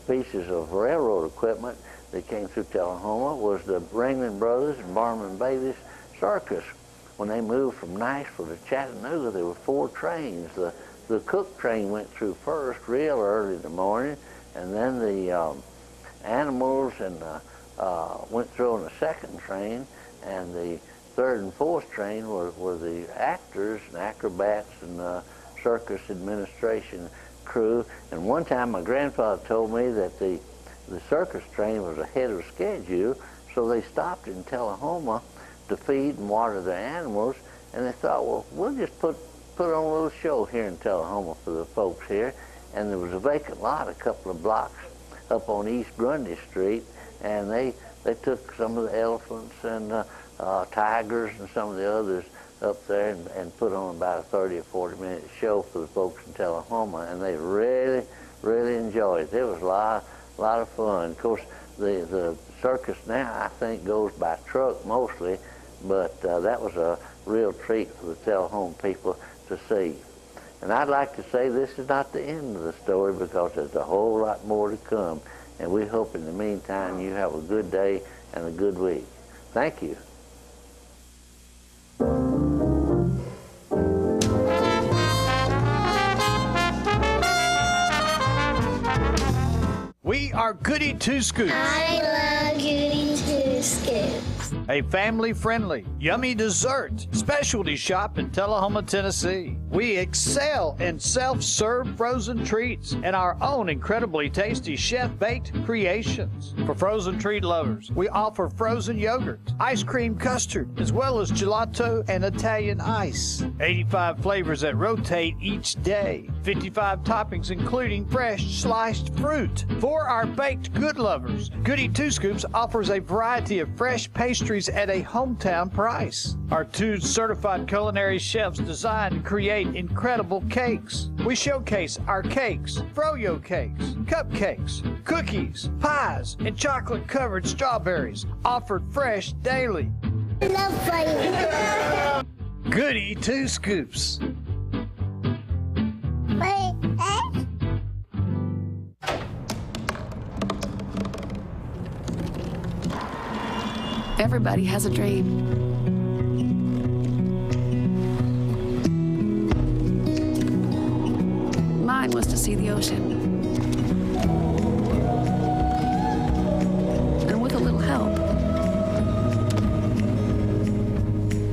pieces of railroad equipment that came through Tullahoma was the Ringling Brothers and Barnum Bailey's circus. When they moved from Nashville to Chattanooga, there were 4 trains. The Cook train went through first, real early in the morning, and then the animals and went through on the second train, and the third and fourth train were the actors and acrobats and circus administration crew. And one time my grandfather told me that the circus train was ahead of schedule, so they stopped in Tullahoma to feed and water their animals, and they thought, well, we'll just put on a little show here in Tullahoma for the folks here. And there was a vacant lot a couple of blocks up on East Grundy Street, and they took some of the elephants and tigers and some of the others up there and put on about a 30 or 40 minute show for the folks in Tullahoma, and they really enjoyed it. It was a lot of fun. Of course, the circus now, I think, goes by truck mostly, but that was a real treat for the Tullahoma people to see. And I'd like to say this is not the end of the story, because there's a whole lot more to come. And we hope in the meantime you have a good day and a good week. Thank you. We are Goody Two Scoops. I love Goody Two Scoops. A family-friendly, yummy dessert specialty shop in Tullahoma, Tennessee. We excel in self-serve frozen treats and our own incredibly tasty chef-baked creations. For frozen treat lovers, we offer frozen yogurt, ice cream custard, as well as gelato and Italian ice. 85 flavors that rotate each day. 55 toppings, including fresh sliced fruit. For our baked good lovers, Goody Two Scoops offers a variety of fresh pastries at a hometown price. Our 2 certified culinary chefs design and create incredible cakes. We showcase our cakes, froyo cakes, cupcakes, cookies, pies, and chocolate-covered strawberries, offered fresh daily. I love fighting. Goody Two Scoops. Everybody has a dream. Mine was to see the ocean. And with a little help,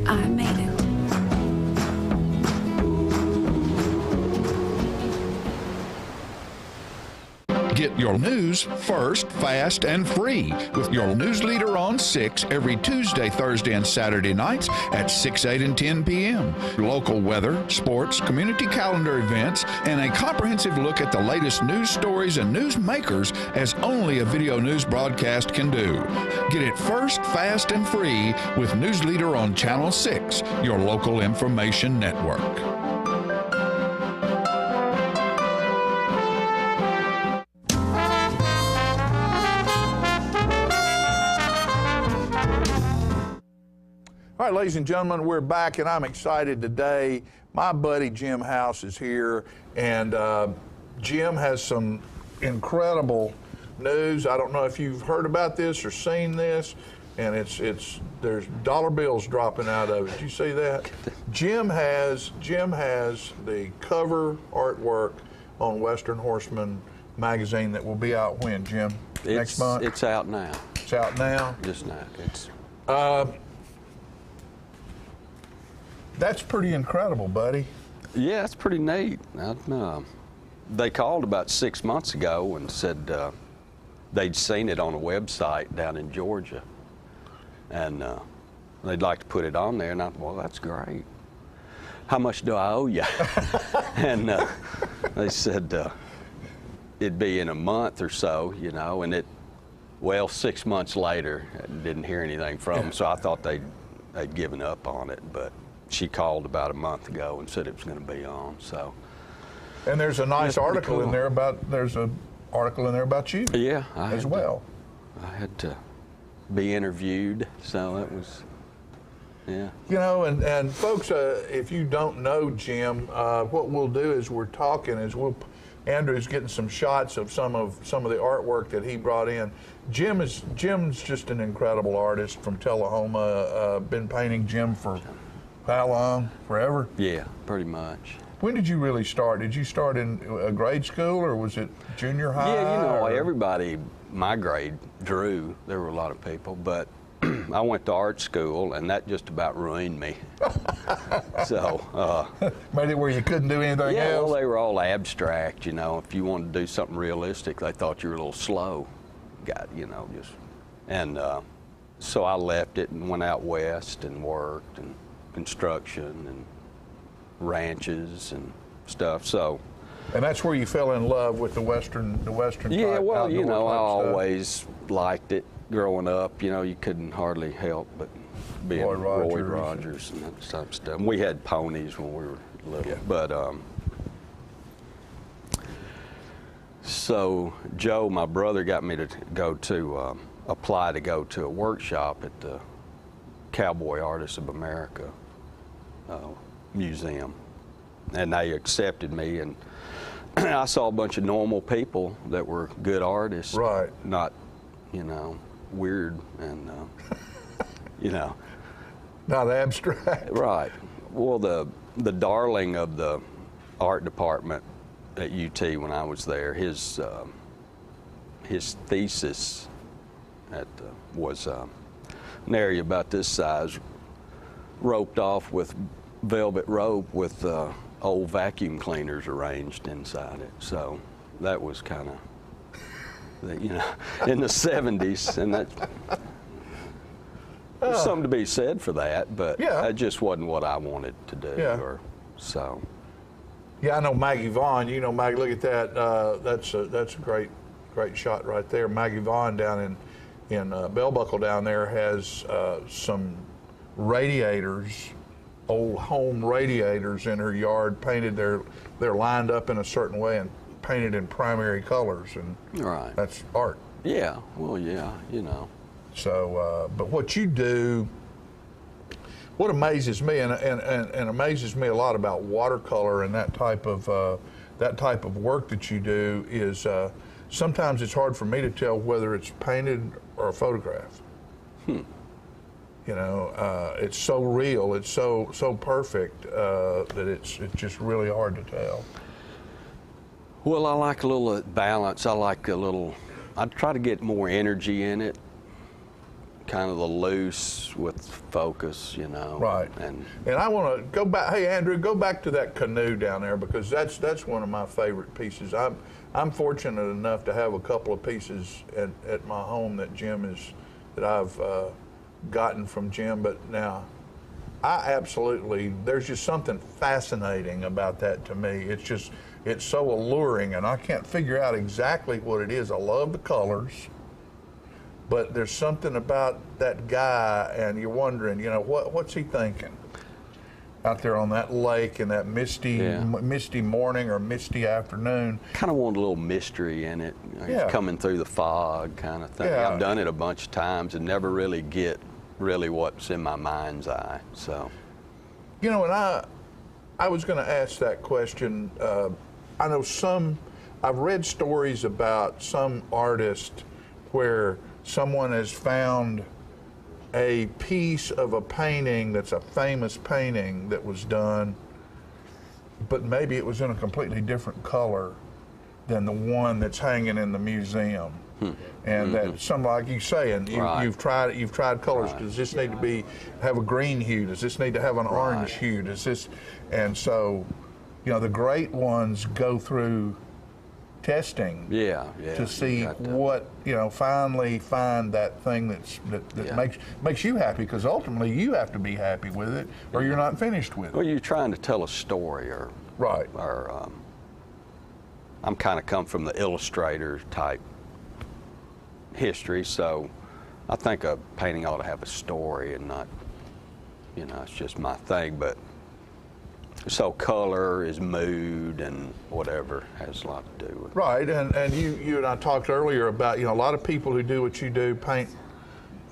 I made it. Get your news first, fast, and free with your news leader on 6 every Tuesday, Thursday, and Saturday nights at 6, 8, and 10 p.m. Local weather, sports, community calendar events, and a comprehensive look at the latest news stories and news makers as only a video news broadcast can do. Get it first, fast, and free with News Leader on Channel 6, your local information network. All right, ladies and gentlemen, we're back, and I'm excited today. My buddy Jim House is here, and Jim has some incredible news. I don't know if you've heard about this or seen this, and there's dollar bills dropping out of it. Did you see that? Jim has the cover artwork on Western Horseman magazine that will be out when, Jim? Next month? It's out now. It's out now? Just now. That's pretty incredible, buddy. Yeah, it's pretty neat. They called about 6 months ago and said they'd seen it on a website down in Georgia, and they'd like to put it on there. And I thought, well, that's great. How much do I owe you? And they said it'd be in a month or so, you know, and 6 months later, I didn't hear anything from them, so I thought they'd given up on it, but she called about a month ago and said it was going to be on, so. And there's a nice article cool. in there there's an article in there about you. Yeah. I had to be interviewed, so that was, yeah. You know, and folks, if you don't know Jim, what we'll do is we're talking Andrew's getting some shots of some of the artwork that he brought in. Jim's just an incredible artist from Tullahoma. Been painting Jim for how long? Forever? Yeah, pretty much. When did you really start? Did you start in a grade school, or was it junior high? Yeah, you know, everybody my grade drew. There were a lot of people, but I went to art school, and that just about ruined me. So made it where you couldn't do anything else? Yeah, well, they were all abstract, you know. If you wanted to do something realistic, they thought you were a little slow. So I left it and went out west and worked and construction and ranches and stuff. So. And that's where you fell in love with the Western. Yeah, well, you know, I stuff. always liked it growing up. You know, you couldn't hardly help but being Roy Rogers and that type of stuff. And we had ponies when we were little, but so Joe, my brother, got me to go to apply to go to a workshop at the Cowboy Artists of America museum, and they accepted me, and I saw a bunch of normal people that were good artists, right? Not, you know, weird and you know, not abstract, right? Well, the darling of the art department at UT when I was there, his thesis was an area about this size, roped off with velvet rope with old vacuum cleaners arranged inside it. So that was kind of, you know, in the 70s, and that there's something to be said for that, but that just wasn't what I wanted to do. Yeah, I know Maggie Vaughn. You know, Maggie, look at that. That's a great shot right there. Maggie Vaughn down in Bell Buckle down there has some radiators, old home radiators in her yard, painted. They're lined up in a certain way and painted in primary colors, and that's art. Yeah, well, yeah, you know. So, but what you do, what amazes me, and amazes me a lot about watercolor and that type of work that you do is sometimes it's hard for me to tell whether it's painted or a photograph. You know, it's so real, it's so perfect that it's just really hard to tell. Well, I like a little balance. I try to get more energy in it, kind of the loose with focus, you know. Right. And I want to go back. Hey, Andrew, go back to that canoe down there, because that's one of my favorite pieces. I'm fortunate enough to have a couple of pieces at my home that I've gotten from Jim, but now there's just something fascinating about that to me. It's so alluring, and I can't figure out exactly what it is. I love the colors, but there's something about that guy, and you're wondering, you know, what's he thinking out there on that lake in that misty morning or misty afternoon. Kind of want a little mystery in it, coming through the fog kind of thing. Yeah. I've done it a bunch of times and never really get what's in my mind's eye. So, you know, and I was going to ask that question. I know some I've read stories about some artist where someone has found a piece of a painting that's a famous painting that was done, but maybe it was in a completely different color than the one that's hanging in the museum. And that some, like you saying, you've tried colors. Does this need to have a green hue? Does this need to have an orange hue? Does this? And so, you know, the great ones go through testing to see what, you know, finally find that thing that makes you happy, because ultimately you have to be happy with it or you're not finished with it. Well, you're trying to tell a story, or I'm kind of come from the illustrator type history, so I think a painting ought to have a story and not, you know, it's just my thing. But so color is mood and whatever has a lot to do with it. Right, and you and I talked earlier about, you know, a lot of people who do what you do paint,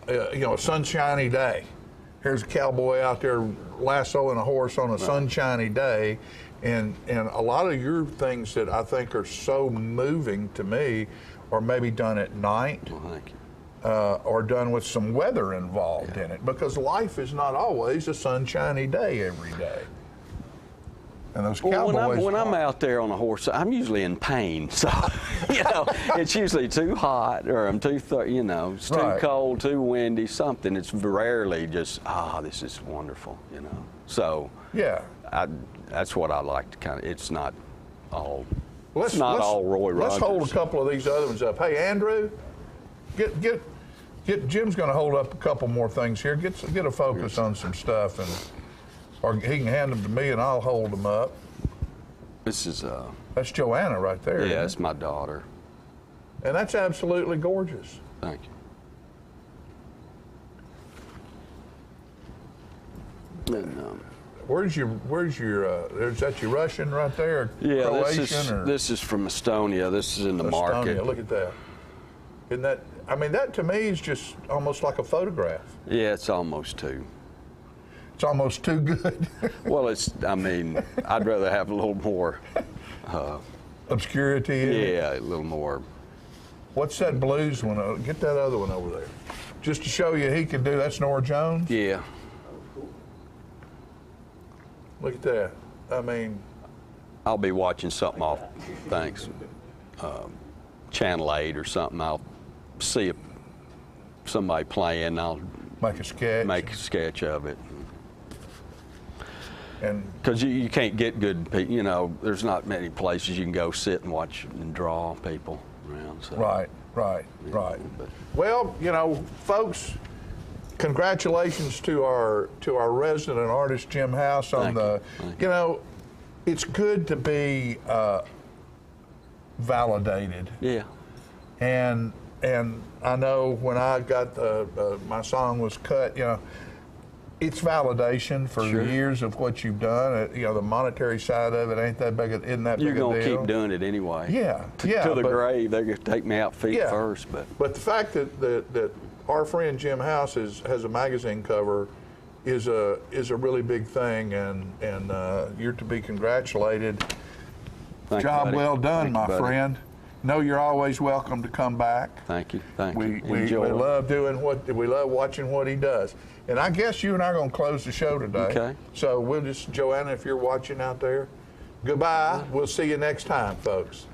you know, a sunshiny day. Here's a cowboy out there lassoing a horse on a sunshiny day, and a lot of your things that I think are so moving to me are maybe done at night. Or done with some weather involved in it, because life is not always a sunshiny day every day. And those cowboys. When I'm out there on a horse, I'm usually in pain. So, you know, it's usually too hot, or I'm too, you know, it's too cold, too windy, something. It's rarely just, this is wonderful, you know. So, that's what I like to kind of. It's not all. It's not all Roy Rogers. Let's hold a couple of these other ones up. Hey, Andrew, get Jim's going to hold up a couple more things here. Get a focus on some stuff, or he can hand them to me and I'll hold them up. This is that's Joanna right there. Yeah, that's my daughter. And that's absolutely gorgeous. Thank you. And, Where's your is that your Russian right there? Yeah, Croatian, this is from Estonia. This is in the market. Estonia, look at that. Isn't that, I mean, that to me is just almost like a photograph. Yeah, it's almost too. It's almost too good. Well, I mean, I'd rather have a little more obscurity in it. Yeah, a little more. What's that blues one? Get that other one over there. Just to show you he can do, that's Norah Jones? Yeah. Look at that. I mean, I'll be watching something off, Channel 8 or something. I'll see somebody playing. I'll make a sketch of it. And because you can't get good, you know, there's not many places you can go sit and watch and draw people around. So. Right. Well, you know, folks, congratulations to our resident artist Jim House on you know, it's good to be validated. Yeah. And I know when I got my song was cut, you know, it's validation for years of what you've done. You know, the monetary side of it ain't that big. Isn't that big a deal? You're gonna keep doing it anyway. Yeah. To the grave, they're gonna take me out feet first. But the fact that our friend Jim House has a magazine cover is a really big thing, and you're to be congratulated. Job well done, my friend. Know you're always welcome to come back. Thank you. We love we love watching what he does. And I guess you and I are going to close the show today. Okay. So we'll just, Joanna, if you're watching out there, goodbye. We'll see you next time, folks.